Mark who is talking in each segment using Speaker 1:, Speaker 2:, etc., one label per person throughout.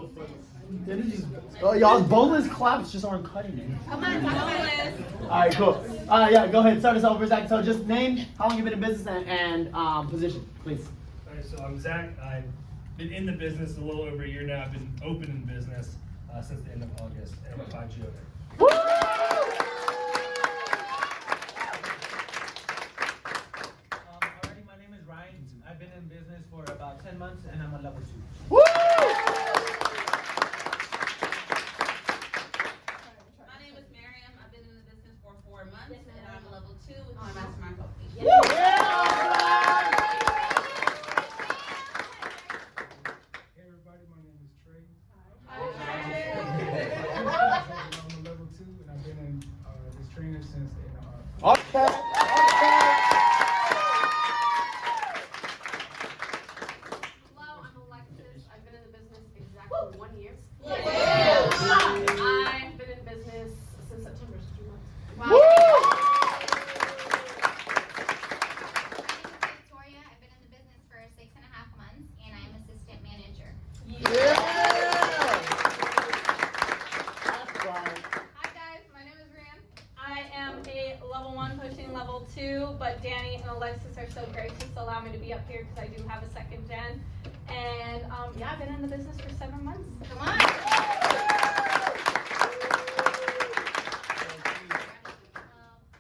Speaker 1: so funny. Didn't just, oh, y'all's boneless claps just aren't cutting it.
Speaker 2: Come on, boneless.
Speaker 1: Alright, cool. Yeah, go ahead. Start us off for Zach. So just name, how long you've been in business, and position, please.
Speaker 3: Alright, so I'm Zach. I've been in the business a little over a year now. I've been open in business since the end of August, and I'm a 5G owner.
Speaker 1: Woo!
Speaker 4: Alrighty, my name is Ryan. I've been in business for about 10 months and I'm a level 2.
Speaker 1: Woo!
Speaker 2: My name is Miriam. I've been in the business for 4 months, and I'm a level 2 with my mastermind coaching.
Speaker 1: Yeah!
Speaker 5: Hey everybody, my name is Trey.
Speaker 2: Hi.
Speaker 5: I'm a level 2 and I've been in this trainer since the end of August.
Speaker 1: Okay.
Speaker 6: Hello, I'm Alexis. I've been in the business exactly 1 year.
Speaker 2: Yeah.
Speaker 6: I've been in business since September, so 2 months.
Speaker 1: Woo!
Speaker 7: Victoria, I've been in the business for 6.5 months, and I'm assistant manager.
Speaker 1: Yeah! That's right.
Speaker 8: Hi guys, my name is Rian. I am a level 1 pushing level 2, but Danny and Alexis are so gracious to allow me to be up here because I do have a second gen. And yeah, I've been in the business for 7 months.
Speaker 2: Come on.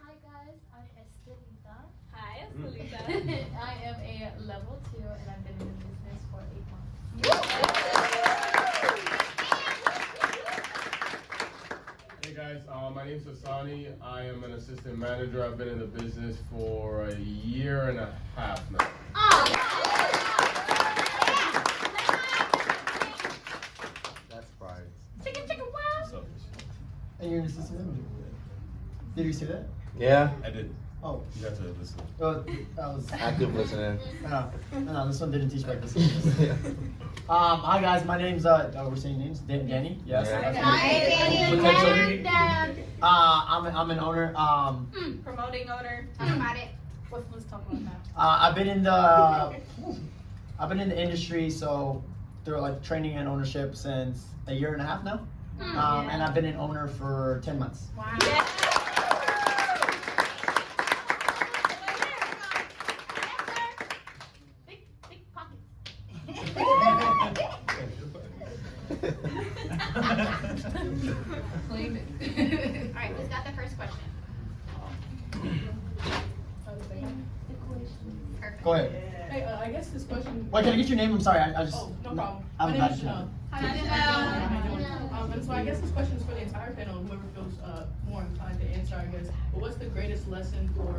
Speaker 7: Hi guys, I'm Estelita.
Speaker 8: Hi, Estelita.
Speaker 6: I am a level 2 and I've been in the business for 8 months.
Speaker 9: Hey guys, my name's Hassani. I am an assistant manager. I've been in the business for a year and a half now. That's pride.
Speaker 2: Chicken, wow.
Speaker 9: Selfish.
Speaker 1: And you're an assistant manager. Did you see that?
Speaker 10: Yeah,
Speaker 9: I did.
Speaker 1: Oh,
Speaker 9: You got to listen.
Speaker 1: that was.
Speaker 10: active listening.
Speaker 1: No, this one didn't teach like this. Hi guys, my name's we're saying names. Danny. Yes.
Speaker 10: Yeah.
Speaker 1: Potentially. I'm an owner.
Speaker 8: Promoting owner.
Speaker 7: Talk about it.
Speaker 8: Let's talk about that.
Speaker 1: I've been in the industry, so through like training and ownership since a year and a half now. And I've been an owner for 10 months.
Speaker 2: Wow.
Speaker 6: Big pockets.
Speaker 2: Claim it.
Speaker 7: Alright, who's got the first question? Perfect.
Speaker 1: Go ahead.
Speaker 11: Hey, I guess this question.
Speaker 1: Wait, can I get your name? I'm sorry. I just.
Speaker 11: Oh, no problem.
Speaker 1: I'm
Speaker 11: My name
Speaker 1: bad
Speaker 11: is
Speaker 1: at
Speaker 11: Chanel.
Speaker 2: Hi,
Speaker 11: How
Speaker 2: Janelle.
Speaker 11: you doing? And so I guess this question is for the entire panel, whoever feels more inclined to answer, I guess. But what's the greatest lesson or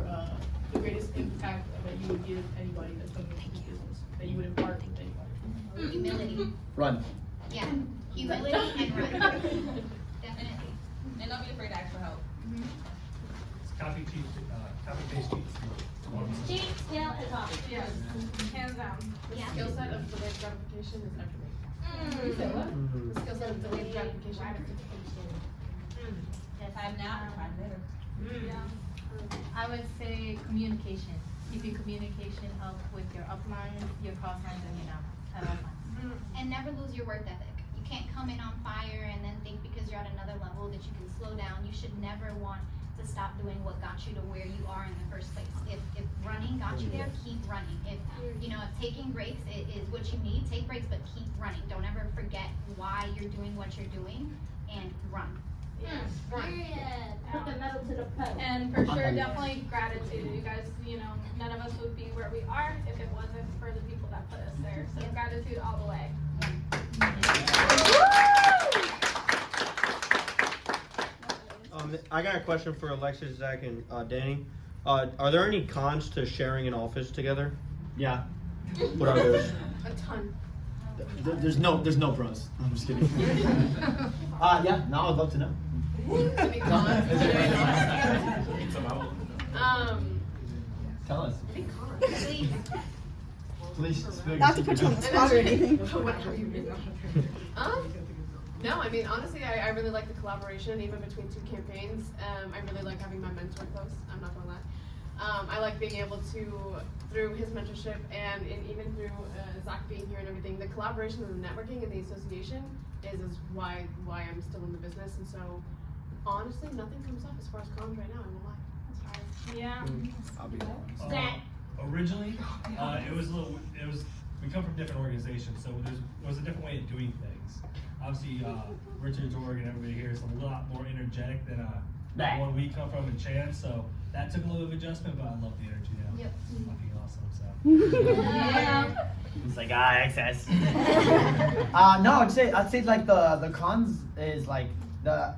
Speaker 11: the greatest impact that you would give anybody that's coming into this business, that you would impart with anybody?
Speaker 7: Humility.
Speaker 1: Run.
Speaker 7: Yeah. Humility and run. Definitely.
Speaker 2: And don't be afraid to ask for help.
Speaker 3: It's copy paste cheats.
Speaker 2: Cheat, steal, and talk.
Speaker 8: Yes. Hands down.
Speaker 7: Yeah.
Speaker 6: Skill set of delayed gratification is everything. The skill set of delayed gratification.
Speaker 2: If I'm not, I'm trying later.
Speaker 12: I would say communication. Keep your communication up with your uplines, your crosslines, and your downlines at all times.
Speaker 7: And never lose your work ethic. You can't come in on fire and then think because you're at another level that you can slow down. You should never want to stop doing what got you to where you are in the first place. If running got you there, keep running. If taking breaks is what you need, take breaks, but keep running. Don't ever forget why you're doing what you're doing, and run.
Speaker 12: Put the metal to the pedal.
Speaker 8: And for sure, definitely gratitude. You guys, none of us would be where we are if it wasn't for the people that put us there. So gratitude all the way.
Speaker 4: I got a question for Alexis, Zach, and Danny. Are there any cons to sharing an office together?
Speaker 1: Yeah.
Speaker 4: What are those?
Speaker 6: A ton.
Speaker 1: There's no pros. I'm just kidding. Yeah. Now I'd love to know.
Speaker 6: Any cons?
Speaker 1: Tell us.
Speaker 6: Any cons?
Speaker 7: Please.
Speaker 1: Please. Spill
Speaker 11: Not to
Speaker 1: your
Speaker 11: put you on the
Speaker 1: secret.
Speaker 11: spot or anything.
Speaker 6: Whatever you mean. No, I mean, honestly, I really like the collaboration, even between two campaigns. I really like having my mentor close, I'm not gonna lie. I like being able to, through his mentorship and even through Zach being here and everything, the collaboration and the networking and the association is why I'm still in the business. And so, honestly, nothing comes up as far as cons right now. I won't lie.
Speaker 8: Yeah.
Speaker 1: I'll be honest.
Speaker 3: Originally, we come from different organizations, so there was a different way of doing things. Obviously, Richard's org and everybody here is a lot more energetic than the one we come from in Chance, so that took a little bit of adjustment, but I love the energy now.
Speaker 7: Yep.
Speaker 3: It's fucking awesome, so.
Speaker 8: Yeah.
Speaker 1: It's like access. No, I'd say like the cons is like the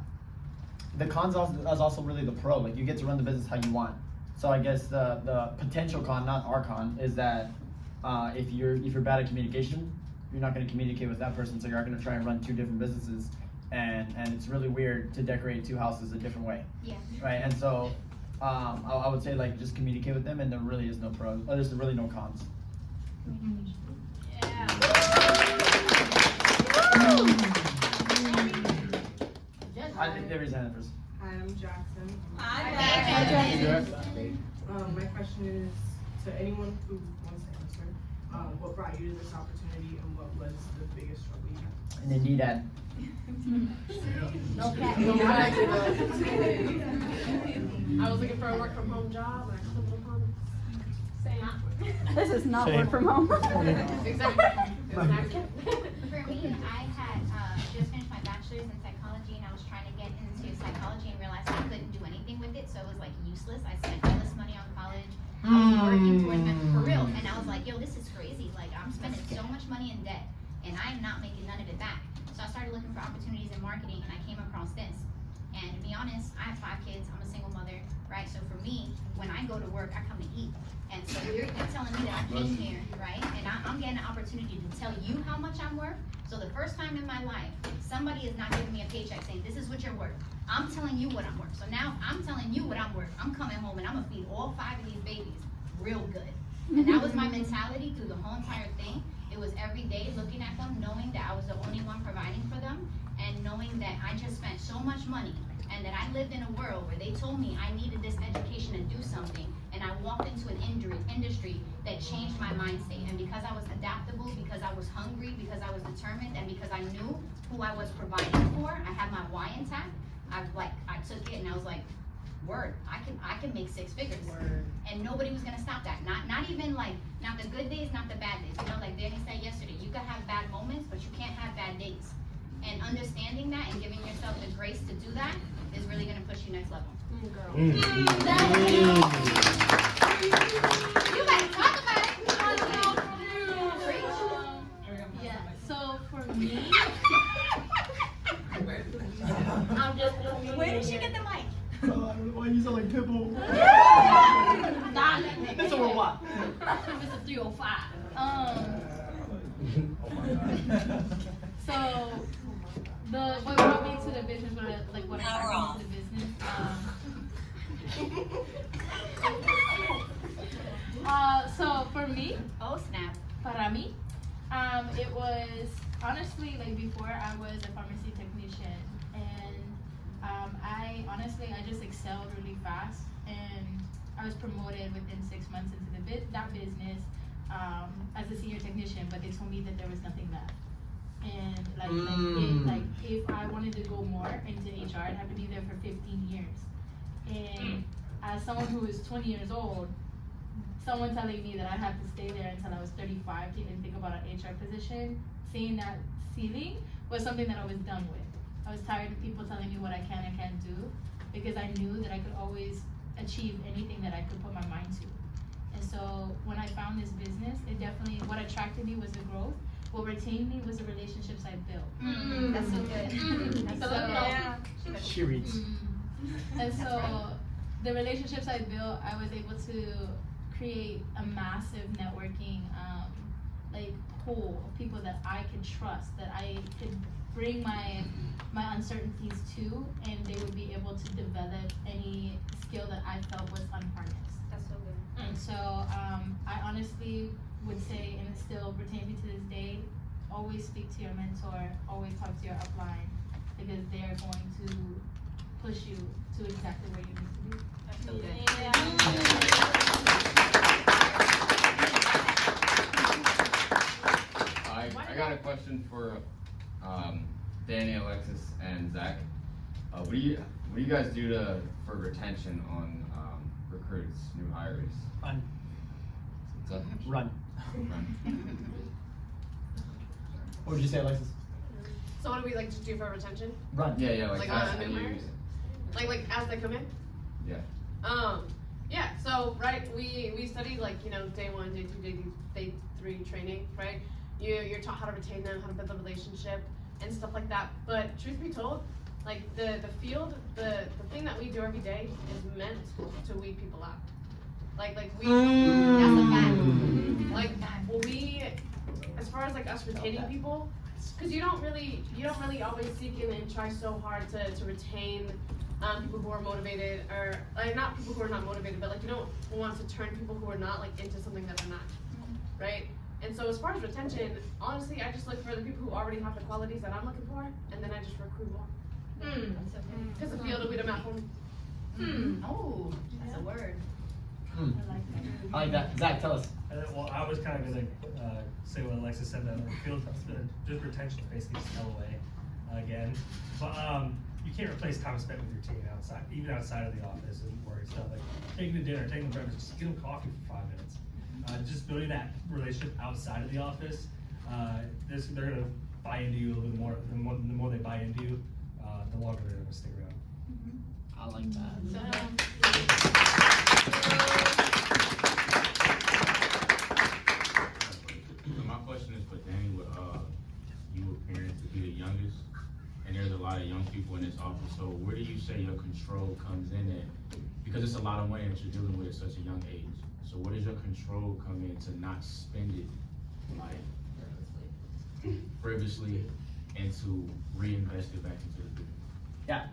Speaker 1: cons is also really the pro. Like you get to run the business how you want. So I guess the potential con, not our con, is that if you're bad at communication, you're not going to communicate with that person, so you're not going to try and run two different businesses, and it's really weird to decorate two houses a different way.
Speaker 7: Yeah.
Speaker 1: Right, and so I would say like just communicate with them, and there really is no pros. There's really no cons. I think there is answers.
Speaker 6: Hi, I'm Jackson.
Speaker 2: Hi,
Speaker 1: Jackson.
Speaker 6: My question is to anyone who wants to answer, what brought you to this opportunity and what was the biggest struggle you had?
Speaker 1: And Indeed ad.
Speaker 6: I was looking for a work from home job and I stumbled upon it.
Speaker 8: This is not
Speaker 4: Same.
Speaker 8: work from home.
Speaker 6: Exactly.
Speaker 7: For me, I had just finished my bachelor's in psychology and I was trying to get into psychology and realized I couldn't do anything with it, so it was like useless. I spent all this money on college. I was working towards my for real, and I was like, yo, this is crazy. Like I'm spending so much money in debt, and I'm not making none of it back. So I started looking for opportunities in marketing, and I came across this. And to be honest, I have 5 kids. I'm a single mother, right? So for me, when I go to work, I come to eat. And so you're telling me that I came here, right? And I'm getting an opportunity to tell you how much I'm worth. So the first time in my life, somebody is not giving me a paycheck saying, this is what you're worth. I'm telling you what I'm worth. So now I'm telling you what I'm worth. I'm coming home and I'm gonna feed all 5 of these babies real good. And that was my mentality through the whole entire thing. It was every day looking at them, knowing that I was the only one providing for them, and knowing that I just spent so much money, and that I lived in a world where they told me I needed this education to do something, and I walked into an industry that changed my mind state. And because I was adaptable, because I was hungry, because I was determined, and because I knew who I was providing for, I had my why intact. I took it and I was like, word, I can make 6 figures. Word. And nobody was gonna stop that. Not even like, not the good days, not the bad days. You know, like Danny said yesterday, you can have bad moments, but you can't have bad days. And understanding that and giving yourself the grace to do that is really gonna push you next level. Girl. You better talk about it.
Speaker 12: Yeah, so for me,
Speaker 7: I'm just where did she get the mic?
Speaker 1: I don't know why you sound like Pitbull. It's a robot.
Speaker 12: Mr. 305. So what brought me to the business, what attracted me to the business. So for me,
Speaker 7: Oh snap.
Speaker 12: para mí, it was honestly like before I was a pharmacy technician, and I just excelled really fast, and I was promoted within 6 months into that business as a senior technician, but they told me that there was nothing left. And if I wanted to go more into HR, I'd have to be there for 15 years. And as someone who is 20 years old, someone telling me that I'd have to stay there until I was 35 to even think about an HR position, seeing that ceiling was something that I was done with. I was tired of people telling me what I can and can't do, because I knew that I could always achieve anything that I could put my mind to. And so when I found this business, it definitely, what attracted me was the growth. What retained me was the relationships I built.
Speaker 7: That's so good. That's so good.
Speaker 1: She reads.
Speaker 12: And so the relationships I built, I was able to create a massive networking pool of people that I could trust, that I could bring my uncertainties to, and they would be able to develop any skill that I felt was unharnessed.
Speaker 7: That's so good.
Speaker 12: And so I honestly would say, and it still retains me to this day, always speak to your mentor, always talk to your upline, because they're going to push you to exactly where you need to be.
Speaker 2: So good.
Speaker 10: I got a question for Danny, Alexis, and Zach. What do you guys do for retention on recruits, new hires?
Speaker 1: Run.
Speaker 10: What's up?
Speaker 1: Run.
Speaker 10: Run.
Speaker 1: What would you say, Alexis?
Speaker 6: So what do we like to do for retention?
Speaker 1: Run.
Speaker 10: Yeah, like
Speaker 6: Like
Speaker 10: ask
Speaker 6: on
Speaker 10: any-
Speaker 6: new hires? Like as they come in?
Speaker 10: Yeah.
Speaker 6: Yeah, so right, we studied like, you know, day 1, day 2, day 3 training, right? You're taught how to retain them, how to build a relationship and stuff like that. But truth be told, like the field, the thing that we do every day is meant to weed people out. Like we
Speaker 7: That's a fact.
Speaker 6: like we, as far as like us retaining people, because you don't really always seek in and try so hard to retain people who are motivated, or like not people who are not motivated, but like you don't want to turn people who are not like into something that they're not, right? And so as far as retention, honestly, I just look for the people who already have the qualities that I'm looking for, and then I just recruit more. Because the field will weed them out for me.
Speaker 2: Oh, that's a word.
Speaker 1: I like that. Zach, tell us.
Speaker 3: Well, I was kind of gonna say what Alexis said, that the field just retention is basically just LOA again. But you can't replace time spent with your team outside, even outside of the office and work stuff like taking the dinner, taking the breakfast, just get them coffee for 5 minutes. Just building that relationship outside of the office. They're gonna buy into you a little bit more. The more they buy into you, the longer they're gonna stick around.
Speaker 1: I like that.
Speaker 13: So my question is for Danny, with you were parents to be the youngest, and there's a lot of young people in this office, so where do you say your control comes in at? Because it's a lot of money that you're dealing with at such a young age. So where does your control come in to not spend it like frivolously and to reinvest it back into the business?
Speaker 1: Yeah.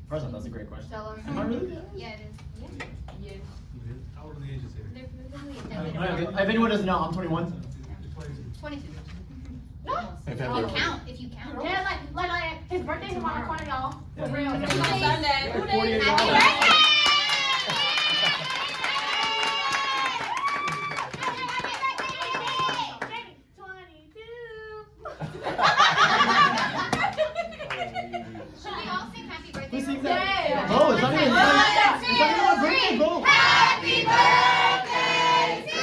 Speaker 1: First off, that's a great question.
Speaker 7: Tell 'em.
Speaker 1: Am I really?
Speaker 7: Yeah, it is. Yeah.
Speaker 3: How old are the ages here?
Speaker 1: If anyone doesn't know, I'm 21.
Speaker 7: 22.
Speaker 1: If
Speaker 7: You count, if you count.
Speaker 8: Yeah, like his birthday's around the corner, y'all. For real.
Speaker 2: It's on Sunday.
Speaker 8: Who
Speaker 1: Like 48
Speaker 8: did?
Speaker 1: hours.
Speaker 7: Happy birthday! Should we all sing happy birthday?
Speaker 1: Who sings
Speaker 7: real
Speaker 1: that?
Speaker 7: quick?
Speaker 8: Yeah.
Speaker 1: Bro, it's not even my birthday, bro.
Speaker 7: Happy birthday to you.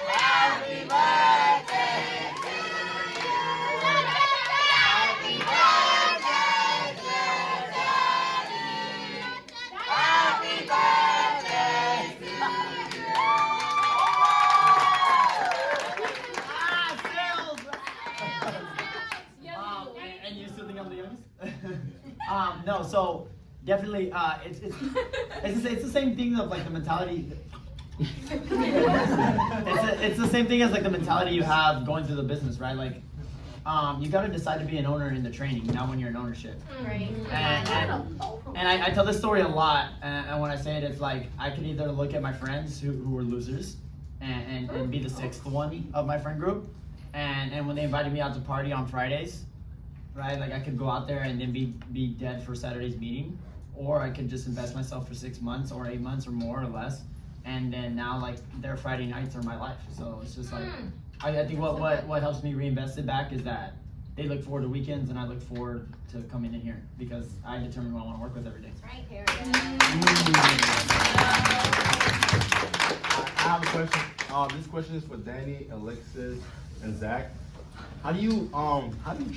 Speaker 7: Happy birthday to you. Happy birthday, dear Daddy. Happy birthday to you.
Speaker 1: And you still think I'm the youngest? No, so definitely, it's the same thing of like the mentality. It's the same thing as like the mentality you have going through the business, right? Like, you got to decide to be an owner in the training, not when you're in ownership.
Speaker 7: Right.
Speaker 1: And I tell this story a lot, and when I say it, it's like I could either look at my friends who were losers and be the sixth one of my friend group, and when they invited me out to party on Fridays, right, like I could go out there and then be dead for Saturday's meeting, or I could just invest myself for 6 months or 8 months or more or less, and then now like their Friday nights are my life. So it's just like I think what helps me reinvest it back is that they look forward to weekends and I look forward to coming in here because I determine who I want to work with every day.
Speaker 7: That's right, Harry.
Speaker 14: I have a question. This question is for Danny, Alexis, and Zach. How do you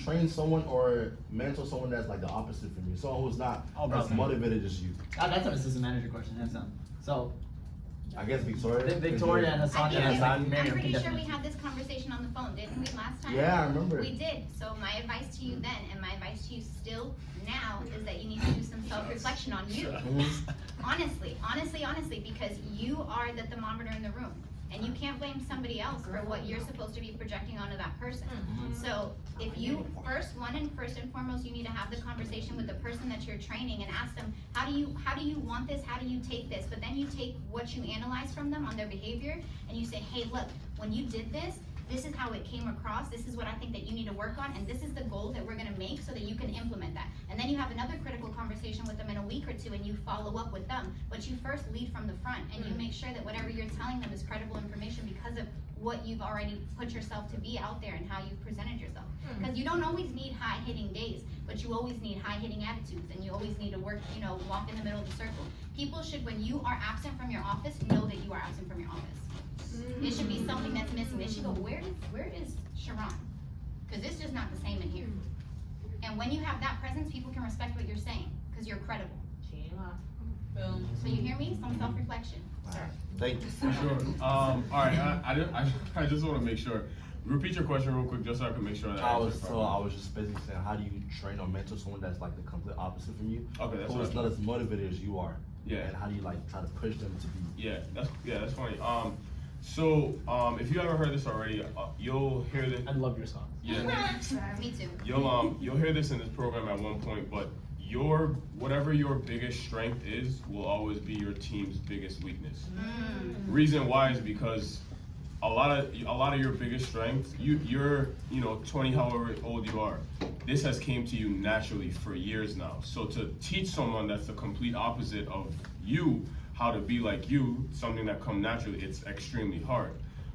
Speaker 14: train someone or mentor someone that's like the opposite from you? Someone who's not as motivated as you?
Speaker 1: That's an assistant manager question. That's so.
Speaker 14: I guess Victoria.
Speaker 1: Victoria and Hassan and
Speaker 7: I'm
Speaker 1: Miriam
Speaker 7: pretty
Speaker 1: can
Speaker 7: sure we
Speaker 1: definitely.
Speaker 7: had this conversation on the phone, didn't we, last time?
Speaker 14: Yeah, I remember.
Speaker 7: We did. So my advice to you then, and my advice to you still now, is that you need to do some self-reflection on you. Honestly, because you are the thermometer in the room. And you can't blame somebody else for what you're supposed to be projecting onto that person. So if you first and foremost, you need to have the conversation with the person that you're training and ask them, how do you want this? How do you take this? But then you take what you analyze from them on their behavior and you say, hey, look, when you did this, this is how it came across, this is what I think that you need to work on, and this is the goal that we're gonna make so that you can implement that. And then you have another critical conversation with them in a week or two, and you follow up with them. But you first lead from the front, and you make sure that whatever you're telling them is credible information because of what you've already put yourself to be out there and how you've presented yourself. Because you don't always need high-hitting days, but you always need high-hitting attitudes, and you always need to work, walk in the middle of the circle. People should, when you are absent from your office, know that you are absent from your office. It should be something that's missing. They should go, where is Sharon? Because it's just not the same in here. And when you have that presence, people can respect what you're saying, because you're credible. So you hear me? Some self-reflection, sir.
Speaker 14: Thank you.
Speaker 9: Sure. All right. I just want to make sure. Repeat your question real quick, just so I can make sure that
Speaker 14: I was just basically saying, how do you train or mentor someone that's like the complete opposite from you?
Speaker 9: Okay, that's
Speaker 14: who is not as motivated as you are.
Speaker 9: Yeah.
Speaker 14: And how do you like try to push them to be?
Speaker 9: Yeah, that's funny. So if you haven't heard this already, you'll hear this.
Speaker 1: I love your song.
Speaker 9: Yeah.
Speaker 7: Me too.
Speaker 9: You'll hear this in this program at one point, but whatever your biggest strength is will always be your team's biggest weakness. Reason why is because a lot of your biggest strengths, you're 20 however old you are, this has came to you naturally for years now. So to teach someone that's the complete opposite of you how to be like you, something that comes naturally, it's extremely hard.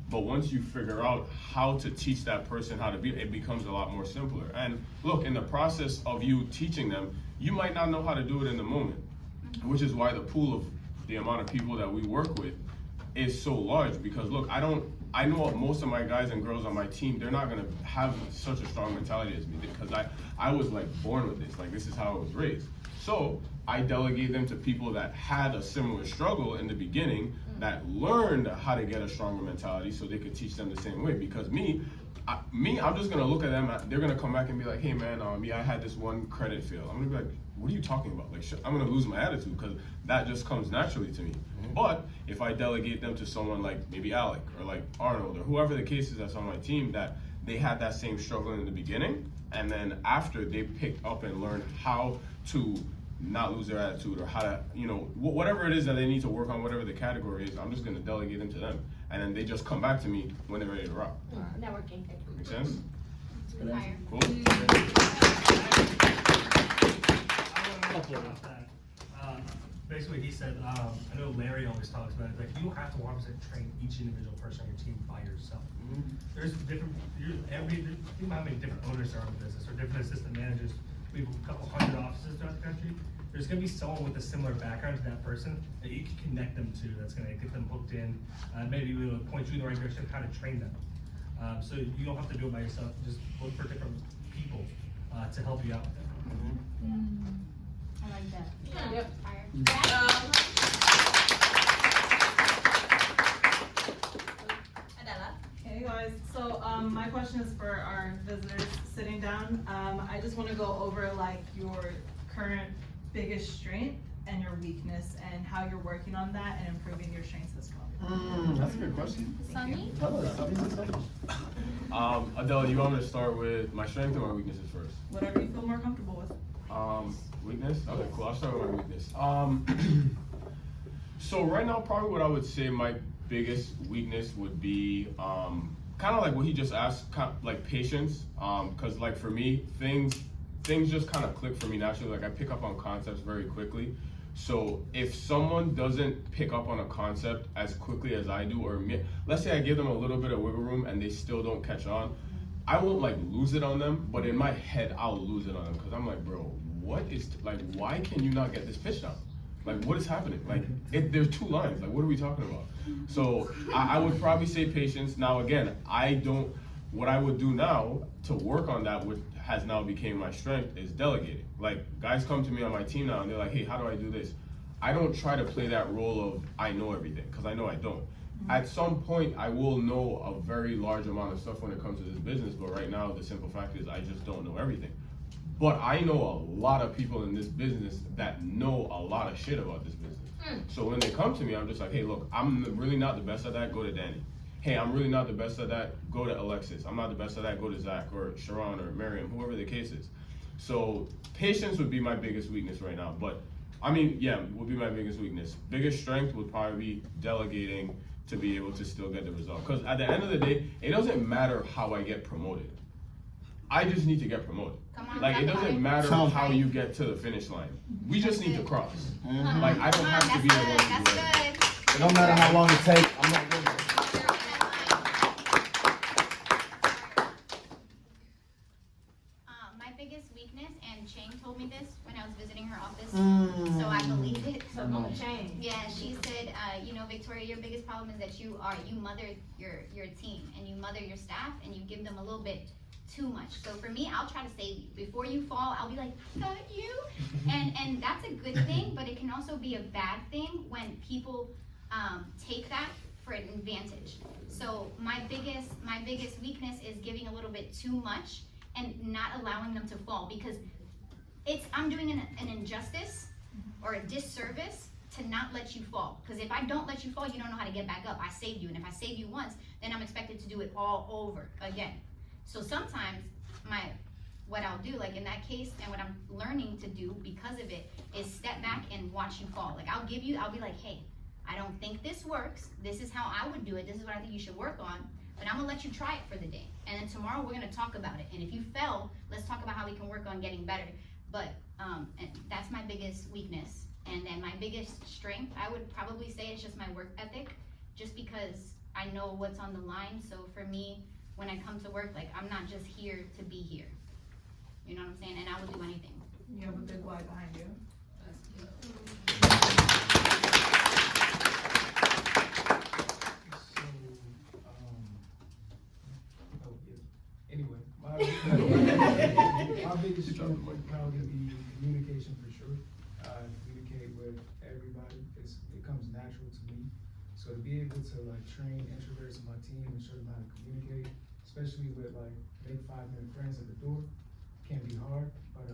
Speaker 9: But once you figure out how to teach that person how to be, it becomes a lot more simpler. And look, in the process of you teaching them, you might not know how to do it in the moment, which is why the pool of the amount of people that we work with is so large. Because look, I know most of my guys and girls on my team, they're not gonna have such a strong mentality as me, because I was like born with this, like this is how I was raised. So I delegate them to people that had a similar struggle in the beginning, that learned how to get a stronger mentality so they could teach them the same way. Because I'm just gonna look at them, they're gonna come back and be like, hey man, I had this one credit fail. I'm gonna be like, what are you talking about? Like, I'm gonna lose my attitude, because that just comes naturally to me. But if I delegate them to someone like maybe Alec or like Arnold or whoever the case is that's on my team, that they had that same struggle in the beginning, and then after they picked up and learned how to not lose their attitude, or how to, whatever it is that they need to work on, whatever the category is, I'm just gonna delegate them to them. And then they just come back to me when they're ready to rock.
Speaker 7: Networking.
Speaker 9: Make sense?
Speaker 7: Fire.
Speaker 9: Cool.
Speaker 3: Basically, he said, I know Larry always talks about it, like you don't have to 100% train each individual person on your team by yourself. There's think about how many different owners there are in the business, or different assistant managers. We have a couple hundred offices throughout the country. There's gonna be someone with a similar background to that person that you can connect them to, that's gonna get them hooked in, maybe we'll point you in the right direction of how to train them. So you don't have to do it by yourself, just look for different people to help you out with that.
Speaker 12: I like that.
Speaker 7: Yeah.
Speaker 2: Adela.
Speaker 15: Hey guys, so my question is for our visitors sitting down. I just want to go over like your current biggest strength and your weakness, and how you're working on that and improving your strengths as well.
Speaker 1: That's a good question.
Speaker 7: Sunny?
Speaker 9: Adela, you want me to start with my strength or my weaknesses first?
Speaker 15: Whatever you feel more comfortable with.
Speaker 9: Weakness? Okay, cool. I'll start with my weakness. So right now, probably what I would say my biggest weakness would be kind of like what he just asked, like patience. Because like for me, things just kind of click for me naturally. Like I pick up on concepts very quickly. So if someone doesn't pick up on a concept as quickly as I do, or let's say I give them a little bit of wiggle room and they still don't catch on, I won't like lose it on them, but in my head I'll lose it on them, because I'm like, bro, why can you not get this pitch down? Like, what is happening? Like, there's two lines. Like, what are we talking about? So I would probably say patience. Now again, what I would do now to work on that, which has now became my strength, is delegating. Like, guys come to me on my team now and they're like, hey, how do I do this? I don't try to play that role of I know everything, because I know I don't. At some point, I will know a very large amount of stuff when it comes to this business, but right now, the simple fact is I just don't know everything. But I know a lot of people in this business that know a lot of shit about this business. So when they come to me, I'm just like, hey, look, I'm really not the best at that, go to Danny. Hey, I'm really not the best at that, go to Alexis. I'm not the best at that, go to Zach or Sharon or Miriam, whoever the case is. So patience would be my biggest weakness right now. But I mean, yeah, would be my biggest weakness. Biggest strength would probably be delegating to be able to still get the result. Because at the end of the day, it doesn't matter how I get promoted. I just need to get promoted. Like, it doesn't matter how you get to the finish line. We just need to cross. Like, I don't have to be the one to do it.
Speaker 14: It don't matter how long it takes. I'm not doing it.
Speaker 7: My biggest weakness, and Chang told me this when I was visiting her office, so I believe it.
Speaker 15: So Chang.
Speaker 7: Yeah, she said, you know, Victoria, your biggest problem is that you mother your team, and you mother your staff, and you give them a little bit too much. So for me, I'll try to save you. Before you fall, I'll be like, got you. And that's a good thing, but it can also be a bad thing when people take that for an advantage. So my biggest weakness is giving a little bit too much and not allowing them to fall, because I'm doing an injustice or a disservice to not let you fall. Because if I don't let you fall, you don't know how to get back up. I saved you, and if I save you once, then I'm expected to do it all over again. So sometimes what I'll do, like in that case, and what I'm learning to do because of it, is step back and watch you fall. Like I'll be like, hey, I don't think this works. This is how I would do it. This is what I think you should work on. But I'm gonna let you try it for the day. And then tomorrow we're gonna talk about it. And if you fell, let's talk about how we can work on getting better. But and that's my biggest weakness. And then my biggest strength, I would probably say, it's just my work ethic, just because I know what's on the line. So for me, when I come to work, like I'm not just here to be here. You know what I'm saying? And I will do anything.
Speaker 15: You have a big why behind you.
Speaker 5: Anyway, my biggest strength would probably be communication for sure. I communicate with everybody. It comes natural to me. So to be able to like train introverts in my team and show them how to communicate, especially with like make 5-minute friends at the door, can be hard. But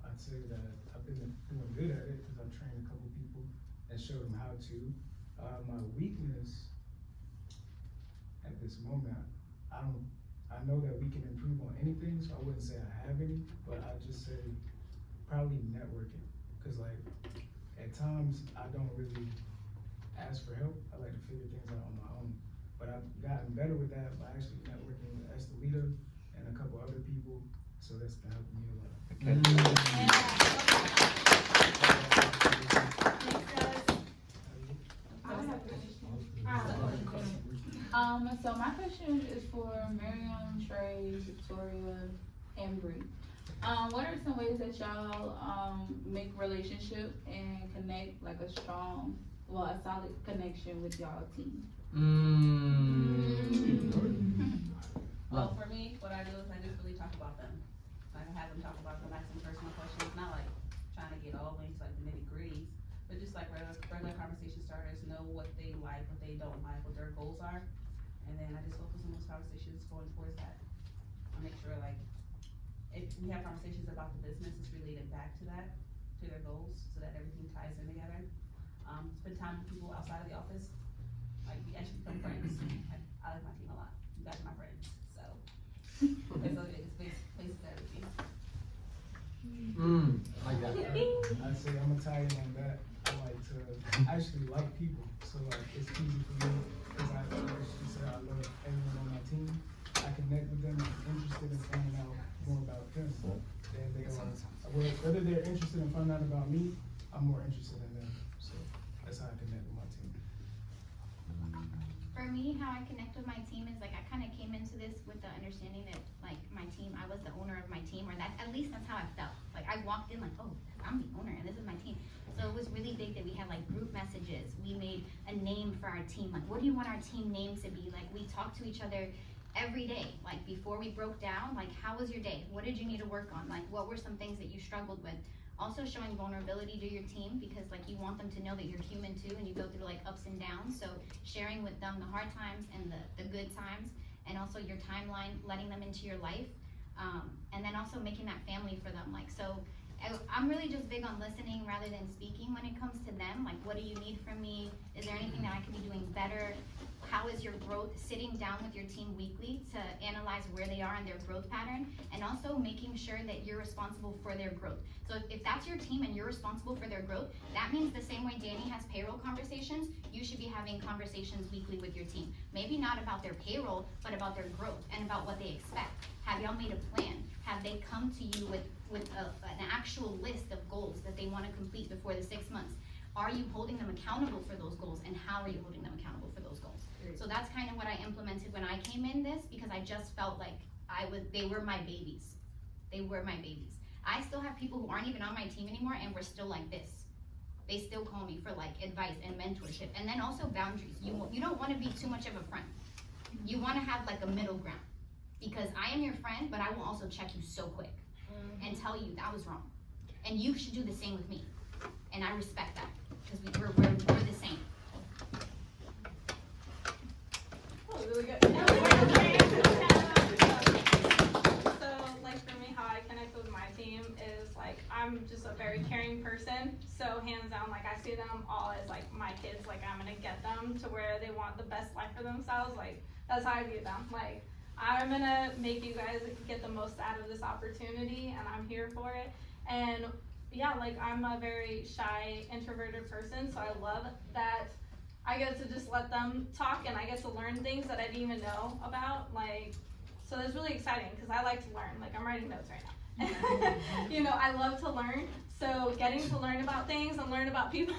Speaker 5: I'd say that I've been doing good at it because I've trained a couple people and showed them how to. My weakness at this moment, I know that we can improve on anything, so I wouldn't say I have any, but I'd just say probably networking. Cause like, at times, I don't really ask for help. I like to figure things out on my own. But I've gotten better with that by actually networking with Estelita and a couple other people, so that's been helping me a lot.
Speaker 16: So my question is for Miriam, Trey, Victoria, and Bree. What are some ways that y'all make relationship and connect like a solid connection with y'all team?
Speaker 2: Well, for me, what I do is I just really talk about them. Like I have them talk about them, ask them personal questions, not like trying to get all the way into like the nitty gritties, but just like regular conversation starters, know what they like, what they don't like, what their goals are. And then I just focus on those conversations going towards that. I make sure like, if we have conversations about the business, it's related back to that, to their goals, so that everything ties in together. Spend time with people outside of the office. Like we actually become friends. I like my team a lot. You guys are my friends, so it's places everything.
Speaker 5: Like that. I'd say I'm gonna tie in on that. I like to actually like people, so like it's easy for me because I actually say I love everyone on my team. I connect with them. I'm interested in finding out more about them than they are. Whether they're interested in finding out about me, I'm more interested in them. So that's how I connect with my team.
Speaker 7: For me, how I connect with my team is like I kind of came into this with the understanding that like my team, I was the owner of my team, or that at least that's how I felt. Like I walked in like, oh, I'm the owner and this is my team. So it was really big that we had like group messages. We made a name for our team. Like, what do you want our team name to be? Like we talked to each other every day. Like before we broke down, like how was your day? What did you need to work on? Like what were some things that you struggled with? Also showing vulnerability to your team, because like you want them to know that you're human too and you go through like ups and downs. So sharing with them the hard times and the good times, and also your timeline, letting them into your life. And then also making that family for them. Like, so I'm really just big on listening rather than speaking when it comes to them. Like, what do you need from me? Is there anything that I could be doing better? how is your growth, sitting down with your team weekly to analyze where they are in their growth pattern, and also making sure that you're responsible for their growth. So if that's your team and you're responsible for their growth, that means the same way Danny has payroll conversations, you should be having conversations weekly with your team. Maybe not about their payroll, but about their growth and about what they expect. Have y'all made a plan? Have they come to you with an actual list of goals that they want to complete before the 6 months? Are you holding them accountable for those goals, and how are you holding them accountable for those goals? So that's kind of what I implemented when I came in this, because I just felt like they were my babies. They were my babies. I still have people who aren't even on my team anymore, and we're still like this. They still call me for like advice and mentorship, and then also boundaries. You don't want to be too much of a friend. You want to have like a middle ground, because I am your friend, but I will also check you so quick and tell you that was wrong, and you should do the same with me. And I respect that, because we're the same.
Speaker 8: Oh, really good. So, like for me, how I connect with my team is like, I'm just a very caring person. So hands down, like I see them all as like my kids. Like I'm gonna get them to where they want the best life for themselves. Like that's how I view them. Like I'm gonna make you guys get the most out of this opportunity, and I'm here for it. And yeah, like I'm a very shy, introverted person, so I love that I get to just let them talk, and I get to learn things that I didn't even know about. Like, so it's really exciting because I like to learn. Like I'm writing notes right now. You know, I love to learn. So getting to learn about things and learn about people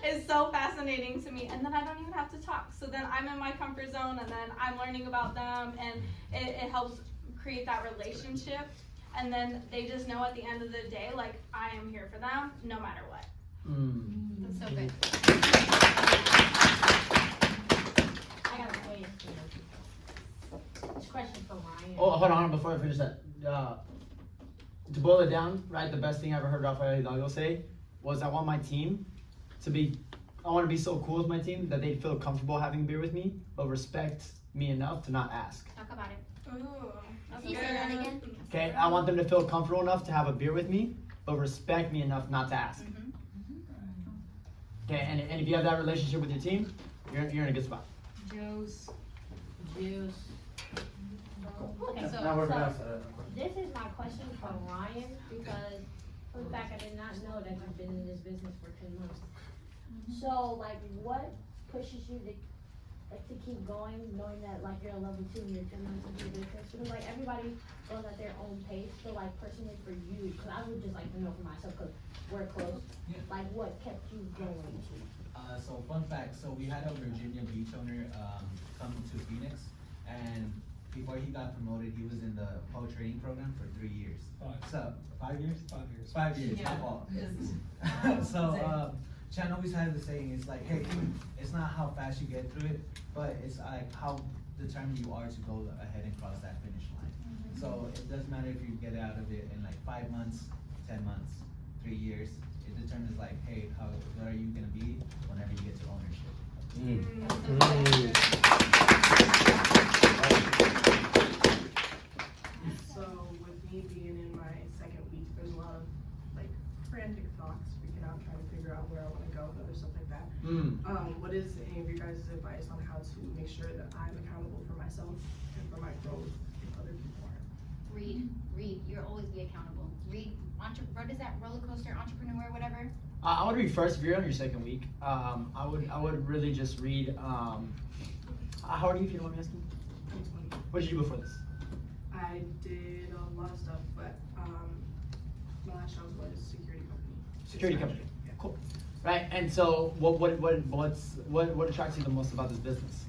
Speaker 8: is so fascinating to me. And then I don't even have to talk. So then I'm in my comfort zone, and then I'm learning about them, and it helps create that relationship. And then they just know at the end of the day, like, I am here for them no matter what.
Speaker 7: That's so good.
Speaker 17: I got a question. This question for Ryan.
Speaker 1: Oh, hold on, before I finish that. To boil it down, right, the best thing I ever heard Rafael Hidalgo say was I want my team to be, I want to be so cool with my team that they'd feel comfortable having beer with me, but respect me enough to not ask.
Speaker 7: Talk about it.
Speaker 8: Ooh, that's
Speaker 7: Can you say that again?
Speaker 1: Okay, I want them to feel comfortable enough to have a beer with me, but respect me enough not to ask. Okay, and if you have that relationship with your team, you're in a good spot.
Speaker 17: Juice.
Speaker 16: Okay,
Speaker 17: This is my question for Ryan, because for the fact I did not know that you've been in this business for 10 months. So like what pushes you to keep going, knowing that like you're a level 2 and you're 10 months into your business? Because like everybody goes at their own pace. So like personally for you, because I would just like to know for myself, because we're close, like what kept you going?
Speaker 18: So fun fact, so we had a Virginia Beach owner come to Phoenix, and before he got promoted, he was in the pro training program for 3 years. So 5 years? 5 years. 5 years.
Speaker 15: Yeah.
Speaker 18: My fault. So Chan always had the saying, it's like, hey, it's not how fast you get through it, but it's like how determined you are to go ahead and cross that finish line. So it doesn't matter if you get out of it in like 5 months, 10 months, 3 years. It determines like, hey, what are you gonna be whenever you get to ownership.
Speaker 11: So with me being in my second week, there's a lot of like frantic thoughts freaking out, trying to figure out where I want to go and other stuff like that. What is any of your guys' advice on how to make sure that I'm accountable for myself and for my growth if other people aren't?
Speaker 7: Read. You'll always be accountable. Read. What is that, roller coaster entrepreneur, whatever?
Speaker 1: I would read first if you're on your second week. I would really just read. How old are you, if you don't mind me asking?
Speaker 11: I'm 20.
Speaker 1: What did you do before this?
Speaker 11: I did a lot of stuff, but my last job was security company.
Speaker 1: Security company. Cool. Right, and so what attracts you the most about this business?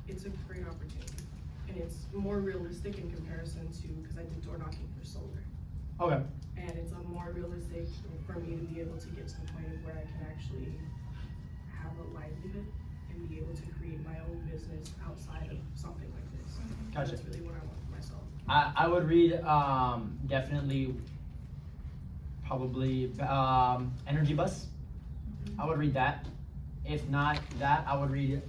Speaker 11: It's a great opportunity, and it's more realistic in comparison to, because I did door knocking for solar.
Speaker 1: Okay.
Speaker 11: And it's a more realistic for me to be able to get to the point of where I can actually have a livelihood and be able to create my own business outside of something like this.
Speaker 1: Gotcha.
Speaker 11: That's really what I want for myself.
Speaker 1: I would read definitely probably Energy Bus. I would read that. If not that, I would read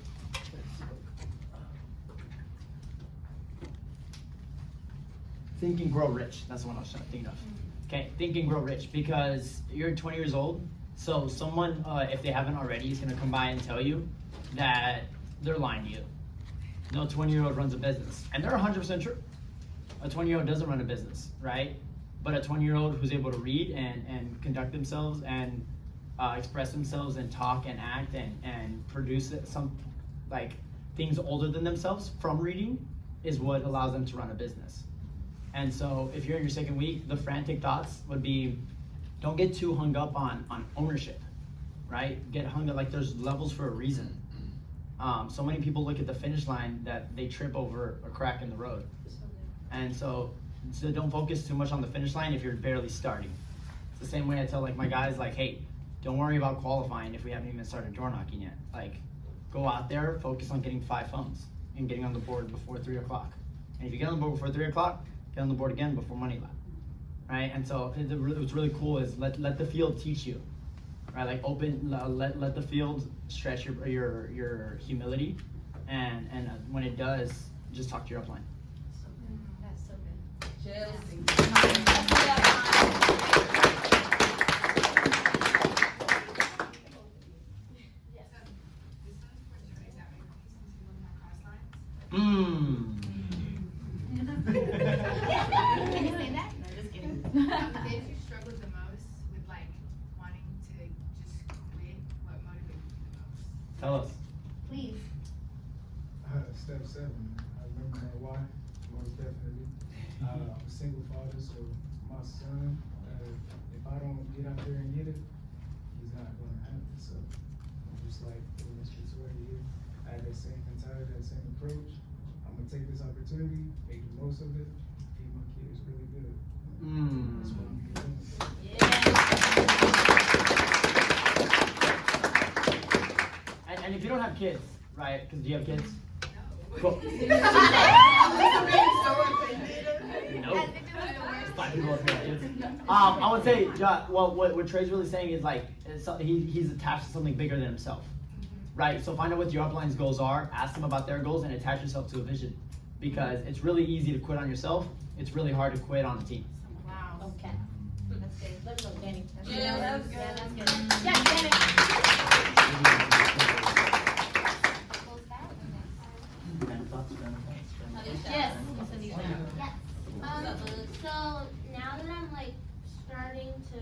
Speaker 1: Think and Grow Rich. That's the one I was trying to think of. Okay, Think and Grow Rich, because you're 20 years old, So someone, if they haven't already, is gonna come by and tell you that they're lying to you. No 20-year-old runs a business, and they're 100% true. A 20-year-old doesn't run a business, right? But a 20-year-old who's able to read and conduct themselves and express themselves and talk and act and produce some like things older than themselves from reading is what allows them to run a business. And so if you're in your second week, the frantic thoughts would be, don't get too hung up on ownership, right? Get hung up, like there's levels for a reason. So many people look at the finish line that they trip over a crack in the road. And so don't focus too much on the finish line if you're barely starting. It's the same way I tell like my guys, like, hey, don't worry about qualifying if we haven't even started door knocking yet. Like, go out there, focus on getting 5 phones and getting on the board before 3 o'clock. And if you get on the board before 3 o'clock, get on the board again before money lap, right? And so what's really cool is let the field teach you, right? Like let the field stretch your humility, and when it does, just talk to your upline.
Speaker 2: That's so good.
Speaker 7: Can you say that? No, just kidding.
Speaker 19: The days you struggled the most with like wanting to just quit, what motivated you the most?
Speaker 1: Tell us.
Speaker 7: Please.
Speaker 5: Step 7. I remember my why, most definitely. I'm a single father, so my son, if I don't get out there and get it, he's not going to have it. So I'm just like Mr. Torrey here. I have that same mentality, that same approach. I'm gonna take this opportunity, make the most of it, feed my kids really good. That's what I'm doing.
Speaker 1: And if you don't have kids, right? Because do you have kids? No. Cool. No. 5 people up here have kids. I would say, what Trey's really saying is like he's attached to something bigger than himself, right? So find out what your upline's goals are, ask them about their goals, and attach yourself to a vision, because it's really easy to quit on yourself. It's really hard to quit on a team.
Speaker 7: Wow. Okay. That's good. Let's go, Danny. That's
Speaker 2: Yeah,
Speaker 7: good.
Speaker 2: that's good.
Speaker 7: Yeah, that's good. Yeah, Danny.
Speaker 12: Yes.
Speaker 17: Yes. So now that I'm like starting to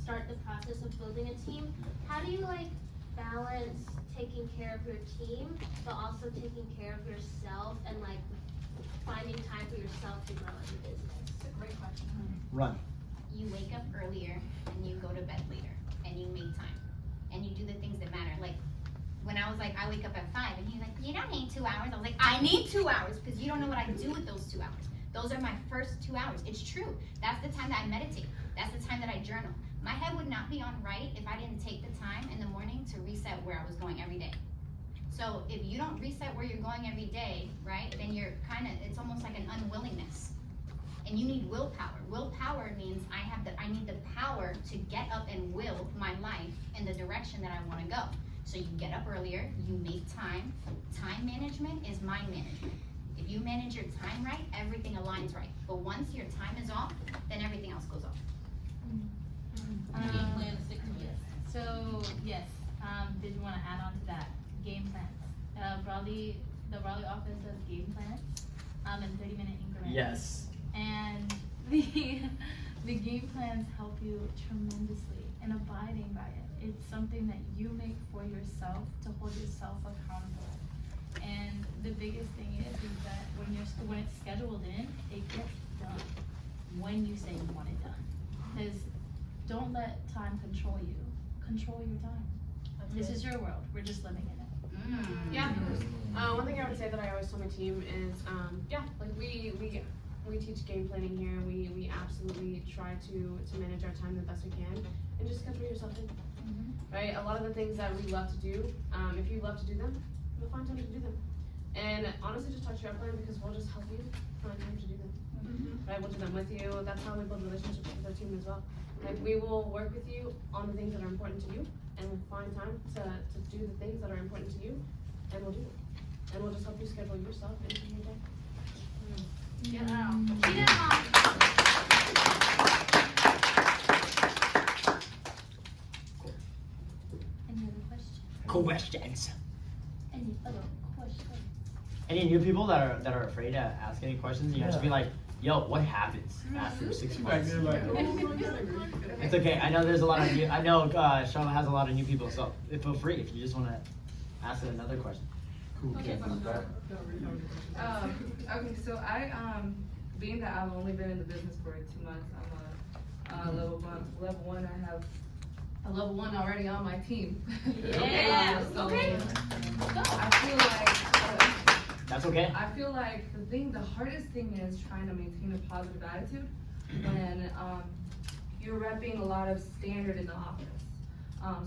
Speaker 17: start the process of building a team, how do you like balance taking care of your team, but also taking care of yourself and like finding time for yourself to grow as a business?
Speaker 7: That's a great question.
Speaker 1: Run.
Speaker 7: You wake up earlier and you go to bed later and you make time and you do the things that matter. Like when I was like, I wake up at 5 and he's like, you don't need 2 hours. I was like, I need 2 hours because you don't know what I do with those 2 hours. Those are my first 2 hours. It's true. That's the time that I meditate. That's the time that I journal. My head would not be on right if I didn't take the time in the morning to reset where I was going every day. So if you don't reset where you're going every day, right, then you're it's almost like an unwillingness. And you need willpower. Willpower means I need the power to get up and will my life in the direction that I want to go. So you get up earlier, you make time. Time management is mind management. If you manage your time right, everything aligns right. But once your time is off, then everything else goes off.
Speaker 2: Game plan to stick to it.
Speaker 12: So yes, did you want to add on to that? Game plans. The Raleigh office does game plans in 30-minute increments.
Speaker 1: Yes.
Speaker 12: And the game plans help you tremendously in abiding by it. It's something that you make for yourself to hold yourself accountable. And the biggest thing is that when it's scheduled in, it gets done when you say you want it done. Because don't let time control you. Control your time. This is your world. We're just living in it.
Speaker 6: Yeah. One thing I would say that I always tell my team is, like we teach game planning here. We absolutely try to manage our time the best we can and just schedule yourself in. Right? A lot of the things that we love to do, if you love to do them, you'll find time to do them. And honestly, just talk to your upline because we'll just help you find time to do them. Right? We'll do them with you. That's how we build relationships with our team as well. Like we will work with you on the things that are important to you, and we'll find time to do the things that are important to you, and we'll do it. And we'll just help you schedule yourself into your day.
Speaker 7: Get out.
Speaker 1: questions.
Speaker 7: Any other questions?
Speaker 1: Any new people that are afraid to ask any questions? You have to be like, yo, what happens after 6 months? It's okay. I know there's a lot of new. I know Charlotte has a lot of new people, so feel free if you just want to ask another question. Cool.
Speaker 20: Okay, so I being that I've only been in the business for 2 months, I'm a level one. I have a level 1 already on my team.
Speaker 2: Yeah.
Speaker 20: So
Speaker 2: Okay.
Speaker 20: I feel like
Speaker 1: that's okay.
Speaker 20: I feel like the hardest thing is trying to maintain a positive attitude when you're repping a lot of standard in the office.